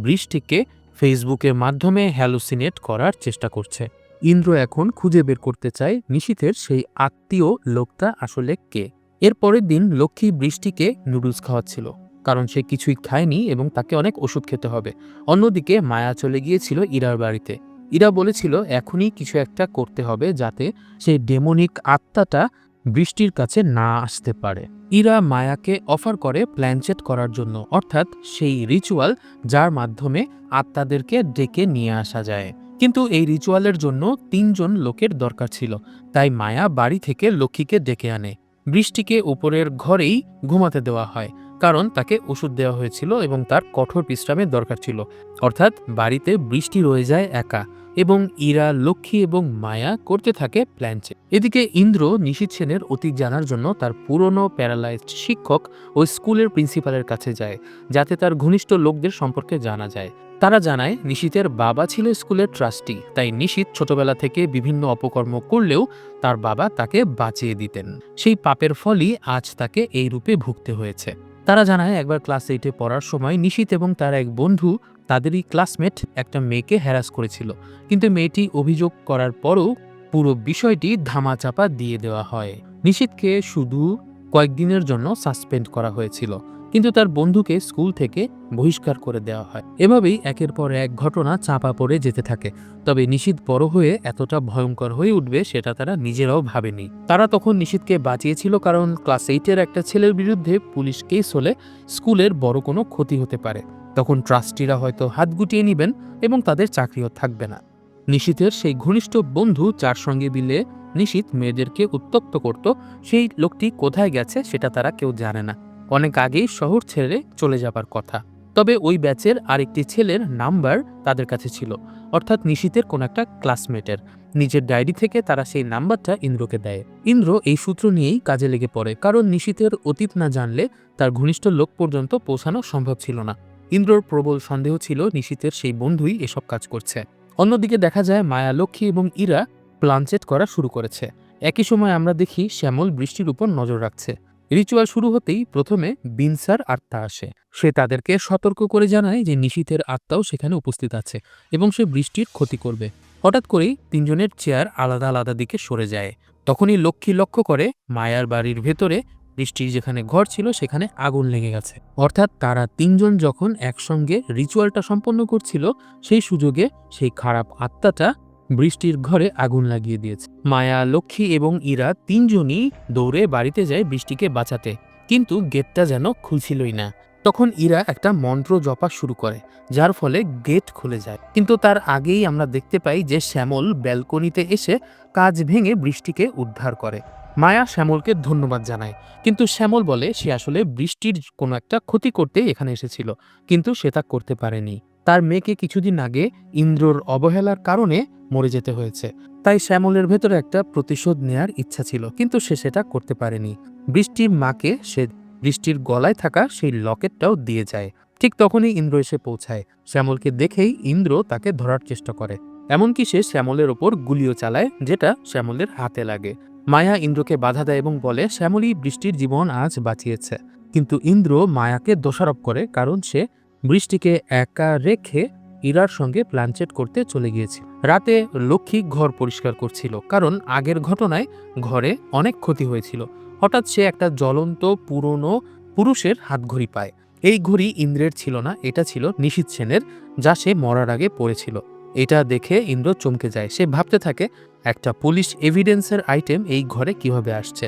S1: বৃষ্টিকে ফেসবুকের মাধ্যমে হ্যালুসিনেট করার চেষ্টা করছে। ইন্দ্র এখন খুঁজে বের করতে চায় নিশীথের সেই আত্মীয় লোকটা আসলে কে। এর পরের দিন লক্ষ্মী বৃষ্টিকে নুডলস খাওয়াচ্ছিল, কারণ সে কিছুই খায়নি এবং তাকে অনেক ওষুধ খেতে হবে। অন্যদিকে মায়া চলে গিয়েছিল ইরার বাড়িতে। ইরা বলেছিল এখনই কিছু একটা করতে হবে যাতে সেই ডেমনিক আত্মাটা বৃষ্টির কাছে না আসতে পারে। ইরা মায়াকে অফার করে প্ল্যানচেট করার জন্য, অর্থাৎ সেই রিচুয়াল যার মাধ্যমে আত্মাদেরকে ডেকে নিয়ে আসা যায়। কিন্তু এই রিচুয়ালের জন্য 3জন লোকের দরকার ছিল, তাই মায়া বাড়ি থেকে লক্ষ্মীকে ডেকে আনে। বৃষ্টিকে উপরের ঘরেই ঘুমাতে দেওয়া হয়, কারণ তাকে ওষুধ দেওয়া হয়েছিল এবং তার কঠোর বিশ্রামের দরকার ছিল। অর্থাৎ বাড়িতে বৃষ্টি রয়ে যায় একা এবং ইরা, লক্ষ্মী এবং মায়া করতে থাকে প্ল্যানচেট। এদিকে ইন্দ্র নিশীথ সেনের অতীত জানার জন্য তার পুরনো প্যারালাইজড শিক্ষক ও স্কুলের প্রিন্সিপালের কাছে যায়, যাতে তার ঘনিষ্ঠ লোকদের সম্পর্কে জানা যায়। তারা জানায় নিশীথের বাবা ছিল স্কুলের ট্রাস্টি, তাই নিশীথ ছোটবেলা থেকে বিভিন্ন অপকর্ম করলেও তার বাবা তাকে বাঁচিয়ে দিতেন। সেই পাপের ফলই আজ তাকে এই রূপে ভুগতে হয়েছে। তারা জানায় একবার ক্লাস 8-এ পড়ার সময় নিশীথ এবং তার এক বন্ধু, তাদেরই ক্লাসমেট, একটা মেয়েকে হ্যারাস করেছিল, কিন্তু মেয়েটি অভিযোগ করার পরও পুরো বিষয়টি ধামাচাপা দিয়ে দেওয়া হয়। নিশীথকে শুধু কয়েকদিনের জন্য সাসপেন্ড করা হয়েছিল, কিন্তু তার বন্ধুকে স্কুল থেকে বহিষ্কার করে দেওয়া হয়। এভাবেই একের পর এক ঘটনা চাপা পড়ে যেতে থাকে। তবে নিশীথ বড় হয়ে এতটা ভয়ঙ্কর হয়ে উঠবে সেটা তারা নিজেরাও ভাবেনি। তারা তখন নিশীথকে বাঁচিয়েছিল কারণ ক্লাস 8-এর একটা ছেলের বিরুদ্ধে পুলিশ কেস হলে স্কুলের বড় কোনো ক্ষতি হতে পারে। তখন ট্রাস্টিরা হয়তো হাত গুটিয়ে নেবেন এবং তাদের চাকরিও থাকবে না। নিশীথের সেই ঘনিষ্ঠ বন্ধু যার সঙ্গে মিলে নিশীথ মেয়েদেরকে উত্ত্যক্ত করত, সেই লোকটি কোথায় গেছে সেটা তারা কেউ জানে না। অনেক আগেই শহর ছেড়ে চলে যাবার কথা। তবে ওই ব্যাচের আরেকটি ছেলের নাম্বার তাদের কাছে ছিল, অর্থাৎ নিশীথের কোন একটা ক্লাসমেটের। নিজের ডায়েরি থেকে তারা সেই নাম্বারটা ইন্দ্রকে দেয়। ইন্দ্র এই সূত্র নিয়েই কাজে লেগে পড়ে, কারণ নিশীথের অতীত না জানলে তার ঘনিষ্ঠ লোক পর্যন্ত পৌঁছানো সম্ভব ছিল না। ইন্দ্রর প্রবল সন্দেহ ছিল নিশীথের সেই বন্ধুই এসব কাজ করছে। অন্যদিকে দেখা যায় মায়া, লক্ষ্মী এবং ইরা প্ল্যানচেট করা শুরু করেছে। একই সময় আমরা দেখি শ্যামল বৃষ্টির উপর নজর রাখছে। রিচুয়াল শুরু হতেই প্রথমে বিনসার আত্মা আসে। সে তাদেরকে সতর্ক করে জানায় যে নিশীথের আত্মাও সেখানে উপস্থিত আছে এবং সে বৃষ্টির ক্ষতি করবে। হঠাৎ করেই 3জনের চেয়ার আলাদা আলাদা দিকে সরে যায়। তখনই লক্ষ্মী লক্ষ্য করে মায়ার বাড়ির ভেতরে বৃষ্টির যেখানে ঘর ছিল সেখানে আগুন লেগে গেছে। অর্থাৎ তারা 3জন যখন একসঙ্গে রিচুয়ালটা সম্পন্ন করছিল, সেই সুযোগে সেই খারাপ আত্মাটা বৃষ্টির ঘরে আগুন লাগিয়ে দিয়েছে। মায়া, লক্ষ্মী এবং ইরা 3জনই দৌড়ে বাড়িতে যায় বৃষ্টিকে বাঁচাতে, কিন্তু গেটটা যেন খুলছিলই না। তখন ইরা একটা মন্ত্র জপা শুরু করে, যার ফলে গেট খুলে যায়। কিন্তু তার আগেই আমরা দেখতে পাই যে শ্যামল ব্যালকনিতে এসে কাঁচ ভেঙে বৃষ্টিকে উদ্ধার করে। মায়া শ্যামলকে ধন্যবাদ জানায়, কিন্তু শ্যামল বলে সে আসলে বৃষ্টির কোনো একটা ক্ষতি করতে এখানে এসেছিল, কিন্তু সে তা করতে পারেনি। তার মেয়েকে কিছুদিন আগে ইন্দ্রর অবহেলার কারণে মরে যেতে হয়েছে, তাই শ্যামলের ভেতরে একটা প্রতিশোধ নেয়ার ইচ্ছা ছিল, কিন্তু সে সেটা করতে পারেনি। বৃষ্টির মাকে সে বৃষ্টির গলায় থাকা সেই লকেটটাও দিয়ে যায়। ঠিক তখনই ইন্দ্র এসে পৌঁছায়। শ্যামলকে দেখেই ইন্দ্র তাকে ধরার চেষ্টা করে, এমনকি সে শ্যামলের ওপর গুলিও চালায়, যেটা শ্যামলের হাতে লাগে। মায়া ইন্দ্রকে বাধা দেয় এবং বলে শ্যামলই বৃষ্টির জীবন আজ বাঁচিয়েছে। কিন্তু ইন্দ্র মায়াকে দোষারোপ করে, কারণ সে বৃষ্টিকে একা রেখে ইরার সঙ্গে প্ল্যানচেট করতে চলে গিয়েছিল। রাতে লক্ষ্মী ঘর পরিষ্কার করছিল, কারণ আগের ঘটনায় ঘরে অনেক ক্ষতি হয়েছিল। হঠাৎ সে একটা জ্বলন্ত পুরনো পুরুষের হাতঘড়ি পায়। এই ঘড়ি ইন্দ্রের ছিল না, এটা ছিল নিশীথ সেনের, যা সে মরার আগে পড়েছিল। এটা দেখে ইন্দ্র চমকে যায়। সে ভাবতে থাকে একটা পুলিশ এভিডেন্সের আইটেম এই ঘরে কিভাবে আসছে।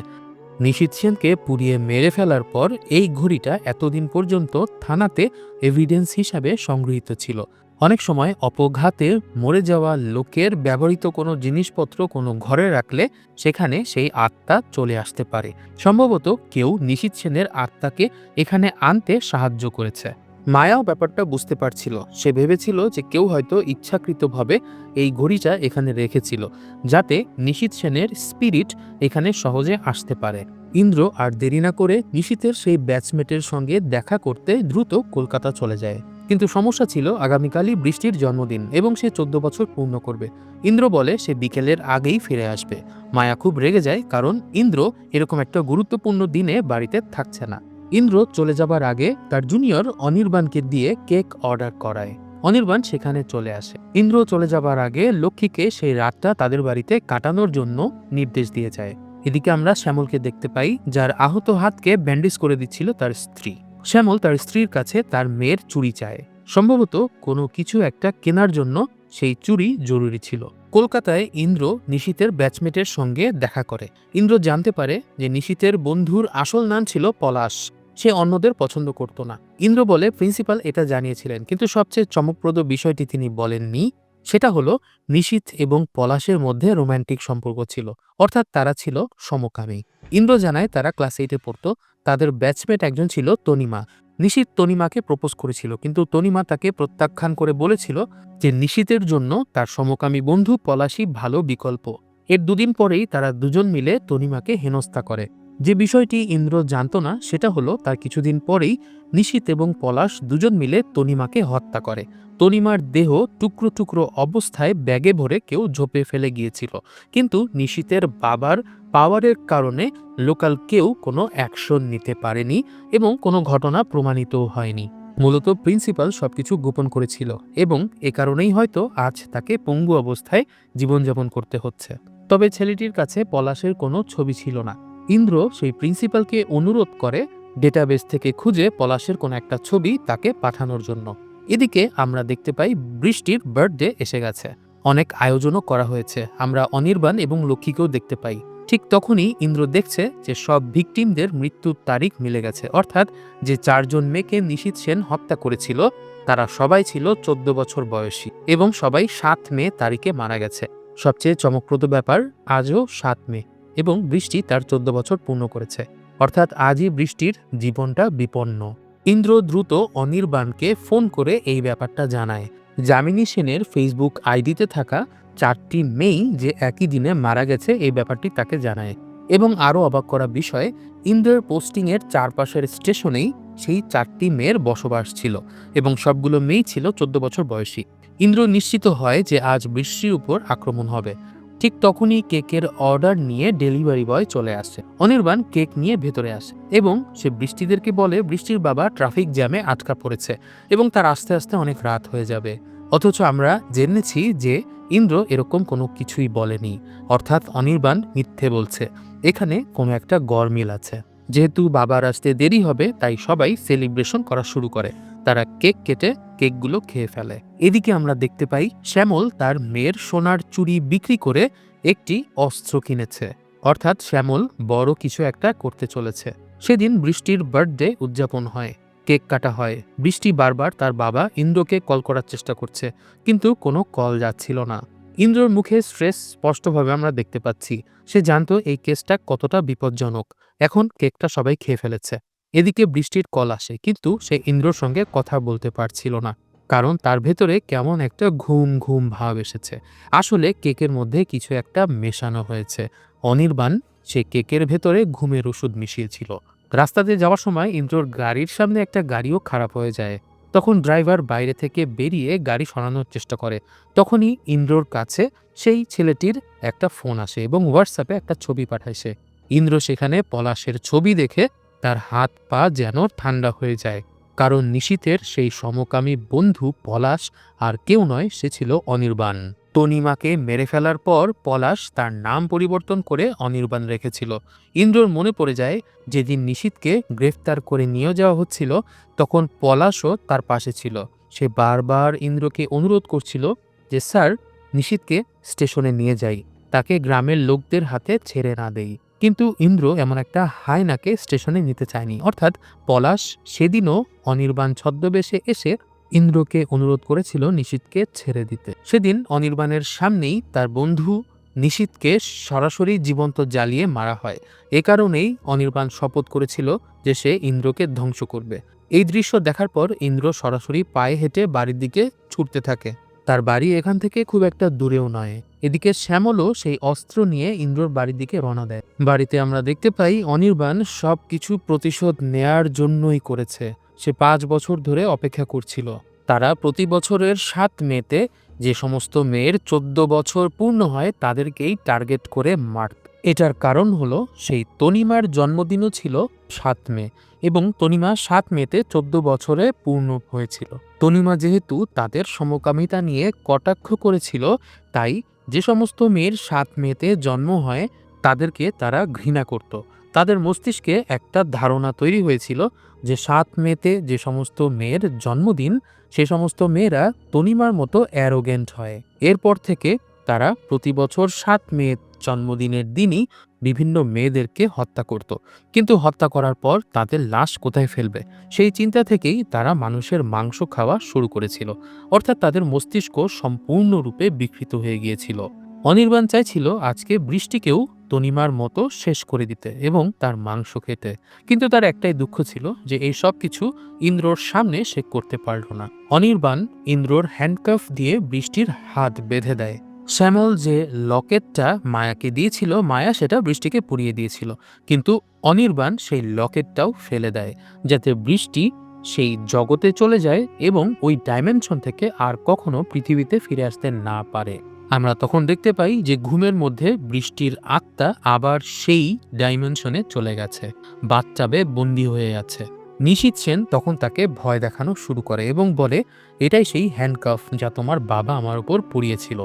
S1: নিশীথ সেনকে পুড়িয়ে মেরে ফেলার পর এই ঘড়িটা এতদিন পর্যন্ত থানাতে এভিডেন্স হিসাবে সংগৃহীত ছিল। অনেক সময় অপঘাতে মরে যাওয়া লোকের ব্যবহৃত কোনো জিনিসপত্র কোনো ঘরে রাখলে সেখানে সেই আত্মা চলে আসতে পারে। সম্ভবত কেউ নিশীথ সেনের আত্মাকে এখানে আনতে সাহায্য করেছে। মায়াও ব্যাপারটা বুঝতে পারছিল। সে ভেবেছিল যে কেউ হয়তো ইচ্ছাকৃতভাবে এই ঘড়িটা এখানে রেখেছিল, যাতে নিশীথ সেনের স্পিরিট এখানে সহজে আসতে পারে। ইন্দ্র আর দেরি না করে নিশীথের সেই ব্যাচমেটের সঙ্গে দেখা করতে দ্রুত কলকাতা চলে যায়। কিন্তু সমস্যা ছিল, আগামীকালই বৃষ্টির জন্মদিন এবং সে 14 বছর পূর্ণ করবে। ইন্দ্র বলে সে বিকেলের আগেই ফিরে আসবে। মায়া খুব রেগে যায়, কারণ ইন্দ্র এরকম একটা গুরুত্বপূর্ণ দিনে বাড়িতে থাকছে না। ইন্দ্র চলে যাবার আগে তার জুনিয়র অনির্বাণকে দিয়ে কেক অর্ডার করায়। অনির্বাণ সেখানে চলে আসে। ইন্দ্র চলে যাবার আগে লক্ষ্মীকে সেই রাতটা তাদের বাড়িতে কাটানোর জন্য নির্দেশ দিয়ে যায়। এদিকে আমরা শ্যামলকে দেখতে পাই, যার আহত হাতকে ব্যান্ডেজ করে দিচ্ছিল তার স্ত্রী। শ্যামল তার স্ত্রীর কাছে তার মেয়ের চুড়ি চায়। সম্ভবত কোনো কিছু একটা কেনার জন্য সেই চুড়ি জরুরি ছিল। কলকাতায় ইন্দ্র নিশীথের ব্যাচমেটের সঙ্গে দেখা করে। ইন্দ্র জানতে পারে যে নিশীথের বন্ধুর আসল নাম ছিল পলাশ। সে অন্যদের পছন্দ করত না। ইন্দ্র বলে প্রিন্সিপাল এটা জানিয়েছিলেন, কিন্তু সবচেয়ে চমকপ্রদ বিষয়টি তিনি বলেননি। সেটা হলো নিশীথ এবং পলাশের মধ্যে রোম্যান্টিক সম্পর্ক ছিল, অর্থাৎ তারা ছিল সমকামী। ইন্দ্র জানায় তারা ক্লাস 8-এ পড়তো। তাদের ব্যাচমেট একজন ছিল তনিমা। নিশীথ তনিমাকে প্রপোজ করেছিল, কিন্তু তনিমা তাকে প্রত্যাখ্যান করে বলেছিল যে নিশীথের জন্য তার সমকামী বন্ধু পলাশই ভালো বিকল্প। এর দুদিন পরেই তারা দুজন মিলে তনিমাকে হেনস্থা করে। যে বিষয়টি ইন্দ্র জানত না সেটা হলো, তার কিছুদিন পরেই নিশীথ এবং পলাশ দুজন মিলে তনিমাকে হত্যা করে। তনিমার দেহ টুকরো টুকরো অবস্থায় ব্যাগে ভরে কেউ ঝোপে ফেলে গিয়েছিল, কিন্তু নিশীথের বাবার পাওয়ারের কারণে লোকাল কেউ কোনো অ্যাকশন নিতে পারেনি এবং কোনো ঘটনা প্রমাণিতও হয়নি। মূলত প্রিন্সিপাল সবকিছু গোপন করেছিল এবং এ কারণেই হয়তো আজ তাকে পঙ্গু অবস্থায় জীবনযাপন করতে হচ্ছে। তবে ছেলেটির কাছে পলাশের কোনো ছবি ছিল না। ইন্দ্র সেই প্রিন্সিপালকে অনুরোধ করে ডেটাবেস থেকে খুঁজে পলাশের কোনো একটা ছবি তাকে পাঠানোর জন্য। এদিকে আমরা দেখতে পাই বৃষ্টির বার্থডে এসে গেছে। অনেক আয়োজনও করা হয়েছে। আমরা অনির্বাণ এবং লক্ষ্মীকেও দেখতে পাই। ঠিক তখনই ইন্দ্র দেখছে যে সব ভিকটিমদের মৃত্যুর তারিখ মিলে গেছে, অর্থাৎ যে 4 জন মেয়েকে নিশীথ সেন হত্যা করেছিল তারা সবাই ছিল 14 বছর বয়সী এবং সবাই 7 মে তারিখে মারা গেছে। সবচেয়ে চমকপ্রদ ব্যাপার, আজও 7 মে এবং বৃষ্টি তার 14 বছর পূর্ণ করেছে, অর্থাৎ আজই বৃষ্টির জীবনটা বিপন্ন। ইন্দ্র দ্রুত অনির্বাণকে ফোন করে এই ব্যাপারটা জানায়। যামিনী সেনের ফেসবুক আইডিতে থাকা 4টি মেয়েই যে একই দিনে মারা গেছে এই ব্যাপারটি তাকে জানায়। এবং আরও অবাক করা বিষয়, ইন্দ্রের পোস্টিংয়ের চারপাশের স্টেশনেই সেই 4টি মেয়ের বসবাস ছিল এবং সবগুলো মেয়েই ছিল 14 বছর বয়সী। ইন্দ্র নিশ্চিত হয় যে আজ বৃষ্টির উপর আক্রমণ হবে। ঠিক তখনই কেকের অর্ডার নিয়ে ডেলিভারি বয় চলে আসে। অনির্বাণ কেক নিয়ে ভেতরে আসে এবং সে বৃষ্টিদেরকে বলে বৃষ্টির বাবা ট্রাফিক জ্যামে আটকা পড়েছে এবং তার আস্তে আস্তে অনেক রাত হয়ে যাবে। অথচ আমরা জেনেছি যে ইন্দ্র এরকম কোনো কিছুই বলেনি, অর্থাৎ অনির্বাণ মিথ্যে বলছে। এখানে কোনো একটা গরমিল আছে। যেহেতু বাবার আসতে দেরি হবে, তাই সবাই সেলিব্রেশন করা শুরু করে। তারা কেক কেটে কেকগুলো খেয়ে ফেলে। এদিকে আমরা দেখতে পাই শ্যামল তার মেয়ের সোনার চুড়ি বিক্রি করে একটি অস্ত্র কিনেছে, অর্থাৎ শ্যামল বড় কিছু একটা করতে চলেছে। সেদিন বৃষ্টির বার্থডে উদযাপন হয়, কেক কাটা হয়। বৃষ্টি বারবার তার বাবা ইন্দ্রকে কল করার চেষ্টা করছে, কিন্তু কোনো কল যাচ্ছিল না। ইন্দ্রর মুখে স্ট্রেস স্পষ্টভাবে আমরা দেখতে পাচ্ছি। সে জানতো এই কেসটা কতটা বিপজ্জনক। এখন কেকটা সবাই খেয়ে ফেলেছে। এদিকে বৃষ্টির কল আসে, কিন্তু সে ইন্দ্রর সঙ্গে কথা বলতে পারছিল না, কারণ তার ভেতরে কেমন একটা ঘুম ঘুম ভাব এসেছে। আসলে কেকের মধ্যে কিছু একটা মেশানো হয়েছে। অনির্বাণ সে কেকের ভেতরে ঘুমের ওষুধ মিশিয়েছিল। রাস্তাতে যাওয়ার সময় ইন্দ্রর গাড়ির সামনে একটা গাড়িও খারাপ হয়ে যায়। তখন ড্রাইভার বাইরে থেকে বেরিয়ে গাড়ি সরানোর চেষ্টা করে। তখনই ইন্দ্রর কাছে সেই ছেলেটির একটা ফোন আসে এবং হোয়াটসঅ্যাপে একটা ছবি পাঠায় সে। ইন্দ্র সেখানে পলাশের ছবি দেখে তার হাত পা যেন ঠান্ডা হয়ে যায়, কারণ নিশীথের সেই সমকামী বন্ধু পলাশ আর কেউ নয়, সে ছিল অনির্বাণ। তনিমাকে মেরে ফেলার পর পলাশ তার নাম পরিবর্তন করে অনির্বাণ রেখেছিল। ইন্দ্রর মনে পড়ে যায় যেদিন নিশীথকে গ্রেফতার করে নিয়ে যাওয়া হচ্ছিল, তখন পলাশও তার পাশে ছিল। সে বারবার ইন্দ্রকে অনুরোধ করছিল যে স্যার, নিশীথকে স্টেশনে নিয়ে যাই, তাকে গ্রামের লোকদের হাতে ছেড়ে না দেই। কিন্তু ইন্দ্র এমন একটা হায়নাকে স্টেশনে নিতে চায়নি, অর্থাৎ পলাশ সেদিনও অনির্বাণ ছদ্মবেশে এসে ইন্দ্রকে অনুরোধ করেছিল নিশীথকে ছেড়ে দিতে। সেদিন অনির্বাণের সামনেই তার বন্ধু নিশীথকে সরাসরি জীবন্ত জ্বালিয়ে মারা হয়। এ কারণেই অনির্বাণ শপথ করেছিল যে সে ইন্দ্রকে ধ্বংস করবে। এই দৃশ্য দেখার পর ইন্দ্র সরাসরি পায়ে হেঁটে বাড়ির দিকে ছুটতে থাকে। তার বাড়ি এখান থেকে খুব একটা দূরেও নয়। এদিকে শ্যামলও সেই অস্ত্র নিয়ে ইন্দ্রর বাড়ির দিকে রওনা দেয়। বাড়িতে আমরা দেখতে পাই অনির্বাণ সবকিছু প্রতিশোধ নেয়ার জন্যই করেছে। সে 5 বছর ধরে অপেক্ষা করছিল। তারা প্রতি বছরের 7 মেতে যে সমস্ত মেয়ের 14 বছর পূর্ণ হয় তাদেরকেই টার্গেট করে মারত। এটার কারণ হলো সেই তনিমার জন্মদিনও ছিল 7 মে এবং তনিমা 7 মেতে 14 বছরে পূর্ণ হয়েছিল। তনিমা যেহেতু তাদের সমকামিতা নিয়ে কটাক্ষ করেছিল, তাই যে সমস্ত মেয়ের 7 মেতে জন্ম হয় তাদেরকে তারা ঘৃণা করত। তাদের মস্তিষ্কে একটা ধারণা তৈরি হয়েছিল যে 7 মেতে যে সমস্ত মেয়ের জন্মদিন সে সমস্ত মেয়েরা তনিমার মতো অ্যারোগেন্ট হয়। এরপর থেকে তারা প্রতি বছর 7 মে জন্মদিনের দিনই বিভিন্ন মেয়েদেরকে হত্যা করত। কিন্তু হত্যা করার পর তাদের লাশ কোথায় ফেলবে সেই চিন্তা থেকেই তারা মানুষের মাংস খাওয়া শুরু করেছিল। অর্থাৎ তাদের মস্তিষ্ক সম্পূর্ণরূপে বিকৃত হয়ে গিয়েছিল। অনির্বাণ চাইছিল আজকে বৃষ্টিকেও তনিমার মতো শেষ করে দিতে এবং তার মাংস খেতে। কিন্তু তার একটাই দুঃখ ছিল যে এই সব কিছু ইন্দ্রর সামনে সে করতে পারল না। অনির্বাণ ইন্দ্রর হ্যান্ডকাফ দিয়ে বৃষ্টির হাত বেঁধে দেয়। শ্যামল যে লকেটটা মায়াকে দিয়েছিল, মায়া সেটা বৃষ্টিকে পুড়িয়ে দিয়েছিল, কিন্তু অনির্বাণ সেই লকেটটাও ফেলে দেয় যাতে বৃষ্টি সেই জগতে চলে যায় এবং ওই ডাইমেনশন থেকে আর কখনো পৃথিবীতে ফিরে আসতে না পারে। আমরা তখন দেখতে পাই যে ঘুমের মধ্যে বৃষ্টির আত্মা আবার সেই ডাইমেনশনে চলে গেছে, বাথটাবে বন্দী হয়ে আছে। নিশীথ সেন তখন তাকে ভয় দেখানো শুরু করে এবং বলে, এটাই সেই হ্যান্ডকাফ যা তোমার বাবা আমার উপর পড়িয়েছিল।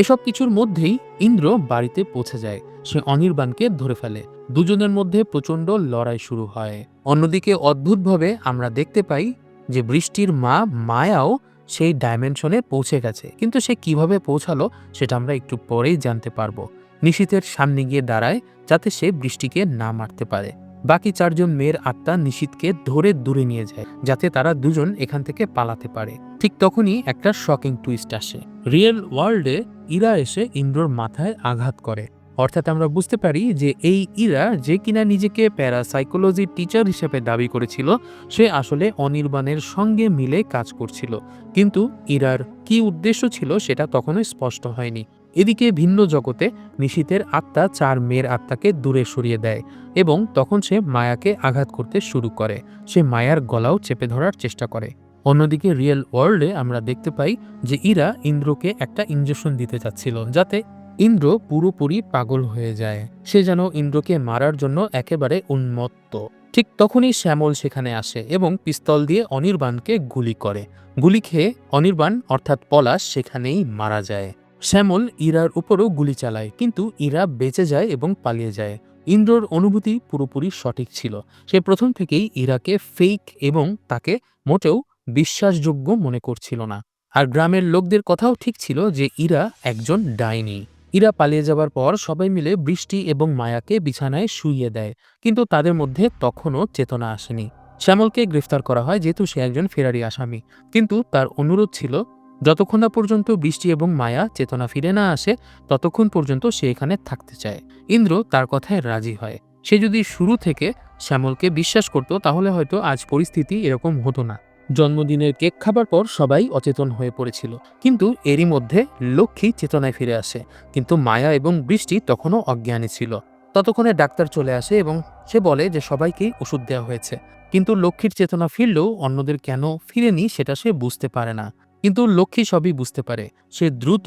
S1: এসব কিছুর মধ্যেই ইন্দ্র বাড়িতে পৌঁছে যায়। সে অনির্বাণকে ধরে ফেলে। দুজনের মধ্যে প্রচণ্ড লড়াই শুরু হয়। অন্যদিকে অদ্ভুতভাবে আমরা দেখতে পাই যে বৃষ্টির মা মায়াও সেই ডাইমেনশনে পৌঁছে গেছে, কিন্তু সে কিভাবে পৌঁছালো সেটা আমরা একটু পরেই জানতে পারবো। নিশীথের সামনে গিয়ে দাঁড়ায় যাতে সে বৃষ্টিকে না মারতে পারে। বাকি 4 জন মেয়ের আত্মা নিশীথকে ধরে দূরে নিয়ে যায় যাতে তারা দুজন এখান থেকে পালাতে পারে। ঠিক তখনই একটা শকিং টুইস্ট আসে। রিয়েল ওয়ার্ল্ডে ইরা এসে ইন্দ্রর মাথায় আঘাত করে। অর্থাৎ আমরা বুঝতে পারি যে এই ইরা, যে কিনা নিজেকে প্যারাসাইকোলজি টিচার হিসেবে দাবি করেছিল, সে আসলে অনির্বাণের সঙ্গে মিলে কাজ করছিল। কিন্তু ইরার কি উদ্দেশ্য ছিল সেটা তখনই স্পষ্ট হয়নি। এদিকে ভিন্ন জগতে নিশীথের আত্মা 4 মেয়ের আত্মাকে দূরে সরিয়ে দেয় এবং তখন সে মায়াকে আঘাত করতে শুরু করে। সে মায়ার গলাও চেপে ধরার চেষ্টা করে। অন্যদিকে রিয়েল ওয়ার্ল্ডে আমরা দেখতে পাই যে ইরা ইন্দ্রকে একটা ইনজেকশন দিতে চাচ্ছিল যাতে ইন্দ্র পুরোপুরি পাগল হয়ে যায়। সে যেন ইন্দ্রকে মারার জন্য একেবারে উন্মত্ত। ঠিক তখনই শ্যামল সেখানে আসে এবং পিস্তল দিয়ে অনির্বাণকে গুলি করে। গুলি খেয়ে অনির্বাণ অর্থাৎ পলাশ সেখানেই মারা যায়। শ্যামল ইরার উপরও গুলি চালায়, কিন্তু ইরা বেঁচে যায় এবং পালিয়ে যায়। ইন্দ্রর অনুভূতি পুরোপুরি সঠিক ছিল। সে প্রথম থেকেই ইরাকে ফেক এবং তাকে মোটেও বিশ্বাসযোগ্য মনে করছিল না। আর গ্রামের লোকদের কথাও ঠিক ছিল যে ইরা একজন ডাইনি। ইরা পালিয়ে যাবার পর সবাই মিলে বৃষ্টি এবং মায়াকে বিছানায় শুইয়ে দেয়, কিন্তু তাদের মধ্যে তখনও চেতনা আসেনি। শ্যামলকে গ্রেফতার করা হয় যেহেতু সে একজন ফেরারি আসামি, কিন্তু তার অনুরোধ ছিল যতক্ষণ না পর্যন্ত বৃষ্টি এবং মায়া চেতনা ফিরে না আসে ততক্ষণ পর্যন্ত সে এখানে থাকতে চায়। ইন্দ্র তার কথায় রাজি হয়। সে যদি শুরু থেকে শ্যামলকে বিশ্বাস করত তাহলে হয়তো আজ পরিস্থিতি এরকম হতো না। জন্মদিনের কেক খাবার পর সবাই অচেতন হয়ে পড়েছিল, কিন্তু এরই মধ্যে লক্ষ্মী চেতনায় ফিরে আসে, কিন্তু মায়া এবং বৃষ্টি তখনও অজ্ঞানী ছিল। ততক্ষণে ডাক্তার চলে আসে এবং সে বলে যে সবাইকেই ওষুধ দেওয়া হয়েছে, কিন্তু লক্ষ্মীর চেতনা ফিরলেও অন্যদের কেন ফিরেনি সেটা সে বুঝতে পারে না। কিন্তু লক্ষ্মী সবই বুঝতে পারে। সে দ্রুত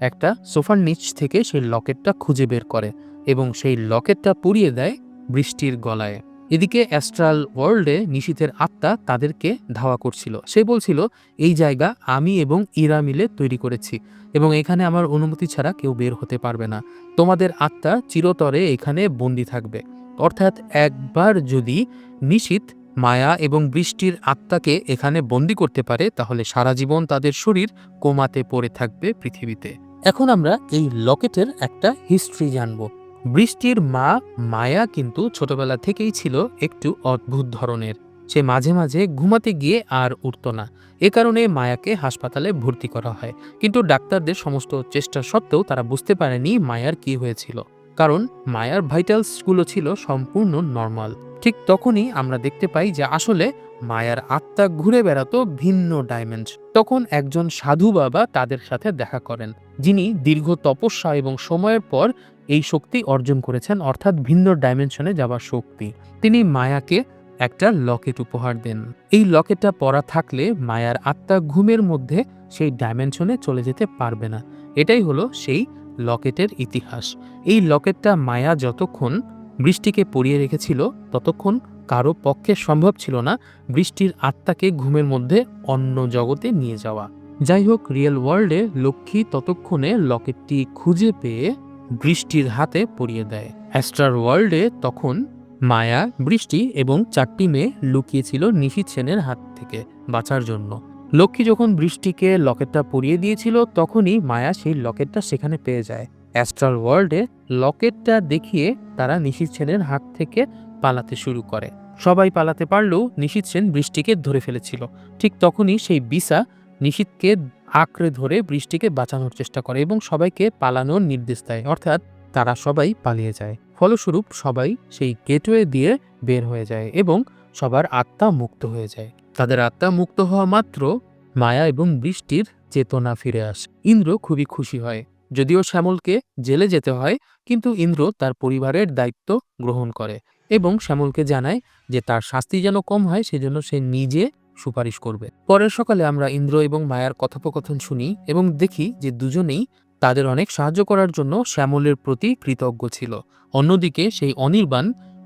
S1: একটা সোফার নিচ থেকে সেই লকেটটা খুঁজে বের করে এবং সেই লকেটটা পুড়িয়ে দেয় বৃষ্টির গলায়। এদিকে অ্যাস্ট্রাল ওয়ার্ল্ডে নিশীথের আত্মা তাদেরকে ধাওয়া করছিল। সে বলছিল, এই জায়গা আমি এবং ইরা মিলে তৈরি করেছি এবং এখানে আমার অনুমতি ছাড়া কেউ বের হতে পারবে না। তোমাদের আত্মা চিরতরে এখানে বন্দী থাকবে। অর্থাৎ একবার যদি নিশীথ মায়া এবং বৃষ্টির আত্মাকে এখানে বন্দী করতে পারে তাহলে সারা জীবন তাদের শরীর কোমাতে পড়ে থাকবে পৃথিবীতে। এখন আমরা এই লকেটের একটা হিস্ট্রি জানব। বৃষ্টির মা মায়া কিন্তু ছোটবেলা থেকেই ছিল একটু অদ্ভুত ধরনের। সে মাঝে মাঝে ঘুমাতে গিয়ে আর উঠত না। এ কারণে মায়াকে হাসপাতালে ভর্তি করা হয়। কিন্তু ডাক্তারদের সমস্ত চেষ্টা সত্ত্বেও তারা বুঝতে পারেনি মায়ার কি হয়েছিল, কারণ মায়ার ভাইটালসগুলো ছিল সম্পূর্ণ নর্মাল। ঠিক তখনই আমরা দেখতে পাই যে আসলে মায়ার আত্মা ঘুরে বেড়াতো ভিন্ন ডাইমেনশন। তখন একজন সাধু বাবা তাদের সাথে দেখা করেন, যিনি দীর্ঘ তপস্যা এবং সময়ের পর এই শক্তি অর্জন করেছেন, অর্থাৎ ভিন্ন ডাইমেনশনে যাওয়ার শক্তি। তিনি মায়াকে একটা লকেট উপহার দেন। এই লকেটটা পরা থাকলে মায়ার আত্মা ঘুমের মধ্যে সেই ডাইমেনশনে চলে যেতে পারবে না। এটাই হলো সেই লকেটের ইতিহাস। এই লকেটটা মায়া যতক্ষণ বৃষ্টিকে পরিয়ে রেখেছিল ততক্ষণ কারো পক্ষে সম্ভব ছিল না বৃষ্টির আত্মাকে ঘুমের মধ্যে অন্য জগতে নিয়ে যাওয়া। যাই হোক, রিয়েল ওয়ার্ল্ডে লক্ষ্মী ততক্ষণে লকেটটি খুঁজে পেয়ে বৃষ্টির হাতে পরিয়ে দেয়। অ্যাস্ট্রাল ওয়ার্ল্ডে তখন মায়া, বৃষ্টি এবং 4টি মেয়ে লুকিয়েছিল নিশীথ সেনের হাত থেকে বাঁচার জন্য। লক্ষ্মী যখন বৃষ্টিকে লকেটটা পরিয়ে দিয়েছিল তখনই মায়া সেই লকেটটা সেখানে পেয়ে যায়। অ্যাস্ট্রাল ওয়ার্ল্ডে লকেটটা দেখিয়ে তারা নিশীথ সেনের হাত থেকে পালাতে শুরু করে। সবাই পালাতে পারলেও নিশীথ সেন বৃষ্টিকে ধরে ফেলেছিল। ঠিক তখনই সেই বিসা নিশীথকে আঁকড়ে ধরে বৃষ্টিকে বাঁচানোর চেষ্টা করে এবং সবাইকে পালানোর নির্দেশ দেয়, অর্থাৎ তারা সবাই পালিয়ে যায়। ফলস্বরূপ সবাই সেই গেটওয়ে দিয়ে বের হয়ে যায় এবং সবার আত্মা মুক্ত হয়ে যায়। তাদের আত্মা মুক্ত হওয়া মাত্র মায়া এবং বৃষ্টির চেতনা ফিরে আসে। ইন্দ্র খুবই খুশি হয়। যদিও শ্যামলকে জেলে যেতে হয়, কিন্তু ইন্দ্র তার পরিবারের দায়িত্ব গ্রহণ করে এবং শ্যামলকে জানায় যে তার শাস্তি যেন কম হয়, সেজন্য সে নিজে সুপারিশ করবে। পরের সকালে আমরা ইন্দ্র এবং মায়ার কথোপকথন শুনি এবং দেখি যে দুজনেই তাদের অনেক সাহায্য করার জন্য শ্যামলের প্রতি কৃতজ্ঞ ছিল। অন্যদিকে সেই অনির্বাণ,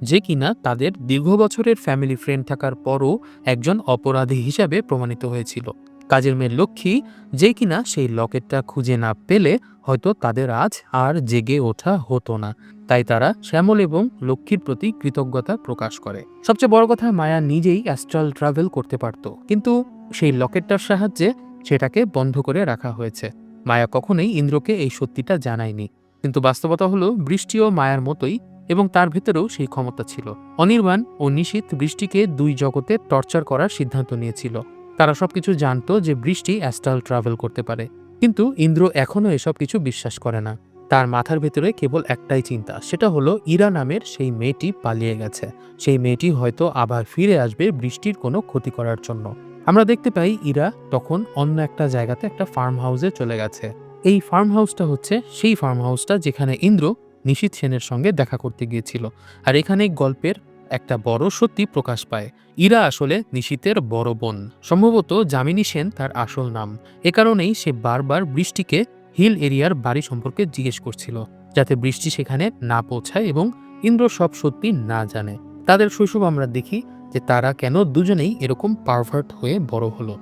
S1: যে কিনা তাদের দীর্ঘ বছরের ফ্যামিলি ফ্রেন্ড থাকার পরও একজন অপরাধী হিসাবে প্রমাণিত হয়েছিল। কাজের মেয়ে লক্ষ্মী, যে কিনা সেই লকেটটা খুঁজে না পেলে হয়তো তাদের আজ আর জেগে ওঠা হতো না। তাই তারা শ্যামল এবং লক্ষ্মীর প্রতি কৃতজ্ঞতা প্রকাশ করে। সবচেয়ে বড় কথা, মায়া নিজেই অ্যাস্ট্রাল ট্রাভেল করতে পারত, কিন্তু সেই লকেটটার সাহায্যে সেটাকে বন্ধ করে রাখা হয়েছে। মায়া কখনোই ইন্দ্রকে এই সত্যিটা জানায়নি, কিন্তু বাস্তবতা হলো বৃষ্টিও মায়ার মতোই এবং তার ভেতরেও সেই ক্ষমতা ছিল। অনির্বাণ ও নিশীথ বৃষ্টিকে 2 জগতে টর্চার করার সিদ্ধান্ত নিয়েছিল। তারা সবকিছু জানতো যে বৃষ্টি অ্যাস্ট্রাল ট্রাভেল করতে পারে, কিন্তু ইন্দ্র এখনও এসব কিছু বিশ্বাস করে না। তার মাথার ভেতরে কেবল একটাই চিন্তা, সেটা হলো ইরা নামের সেই মেয়েটি পালিয়ে গেছে। সেই মেয়েটি হয়তো আবার ফিরে আসবে বৃষ্টির কোনো ক্ষতি করার জন্য। আমরা দেখতে পাই ইরা তখন অন্য একটা জায়গাতে একটা ফার্ম হাউসে চলে গেছে। এই ফার্ম হাউসটা হচ্ছে সেই ফার্ম হাউসটা যেখানে ইন্দ্র নিশীথ সেনের সঙ্গে দেখা করতে গিয়েছিল। আর এখানে গল্পের একটা বড় সত্যি প্রকাশ পায়। ইরা আসলে নিশীথের বড় বোন, সম্ভবত যামিনী সেন তার আসল নাম। এ কারণেই সে বারবার বৃষ্টিকে হিল এরিয়ার বাড়ি সম্পর্কে জিজ্ঞেস করছিল, যাতে বৃষ্টি সেখানে না পৌঁছায় এবং ইন্দ্র সব সত্যি না জানে। তাদের শৈশব আমরা দেখি যে তারা কেন দুজনেই এরকম পারভার্ট হয়ে বড় হলো।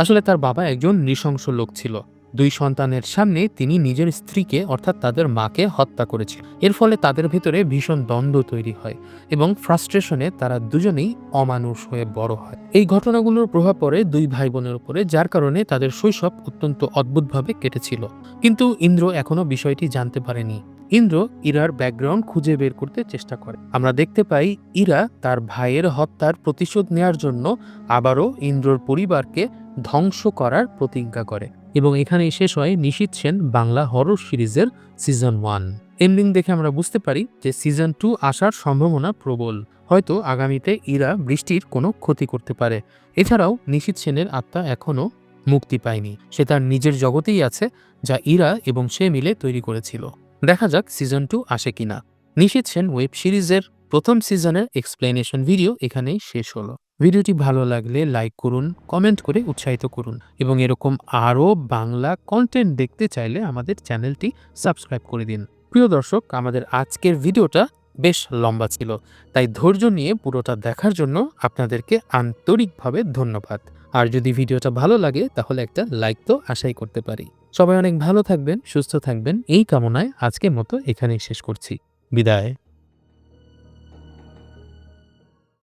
S1: আসলে তার বাবা একজন নৃশংস লোক ছিল। 2 সন্তানের সামনে তিনি নিজের স্ত্রীকে, অর্থাৎ তাদের মাকে হত্যা করেছিল। এর ফলে তাদের ভেতরে ভীষণ দ্বন্দ্ব তৈরি হয় এবং ফ্রাস্ট্রেশনে তারা দুজনেই অমানুষ হয়ে বড় হয়। এই ঘটনাগুলোর প্রভাব পড়ে 2 ভাই বোনের উপরে, যার কারণে তাদের শৈশব অত্যন্ত অদ্ভুতভাবে কেটেছিল। কিন্তু ইন্দ্র এখনো বিষয়টি জানতে পারেনি। ইন্দ্র ইরার ব্যাকগ্রাউন্ড খুঁজে বের করতে চেষ্টা করে। আমরা দেখতে পাই ইরা তার ভাইয়ের হত্যার প্রতিশোধ নেয়ার জন্য আবারও ইন্দ্রর পরিবারকে ধ্বংস করার প্রতিজ্ঞা করে। এবং এখানেই শেষ হয় নিশীথ সেন বাংলা হরর সিরিজের সিজন 1। এন্ডিং দেখে আমরা বুঝতে পারি যে সিজন 2 আসার সম্ভাবনা প্রবল। হয়তো আগামীতে ইরা বৃষ্টির কোনো ক্ষতি করতে পারে। এছাড়াও নিশীথ সেনের আত্মা এখনও মুক্তি পায়নি, সে তার নিজের জগতেই আছে, যা ইরা এবং সে মিলে তৈরি করেছিল। দেখা যাক সিজন 2 আসে কিনা। নিশীথ সেন ওয়েব সিরিজের প্রথম সিজনের এক্সপ্লেনেশন ভিডিও এখানেই শেষ হলো। ভিডিওটি ভালো লাগলে লাইক করুন, কমেন্ট করে উৎসাহিত করুন এবং এরকম আরও বাংলা কন্টেন্ট দেখতে চাইলে আমাদের চ্যানেলটি সাবস্ক্রাইব করে দিন। প্রিয় দর্শক, আমাদের আজকের ভিডিওটা বেশ লম্বা ছিল, তাই ধৈর্য নিয়ে পুরোটা দেখার জন্য আপনাদেরকে আন্তরিকভাবে ধন্যবাদ। আর যদি ভিডিওটা ভালো লাগে তাহলে একটা লাইক তো আশাই করতে পারি। সবাই অনেক ভালো থাকবেন, সুস্থ থাকবেন, এই কামনায় আজকের মতো এখানেই শেষ করছি। বিদায়।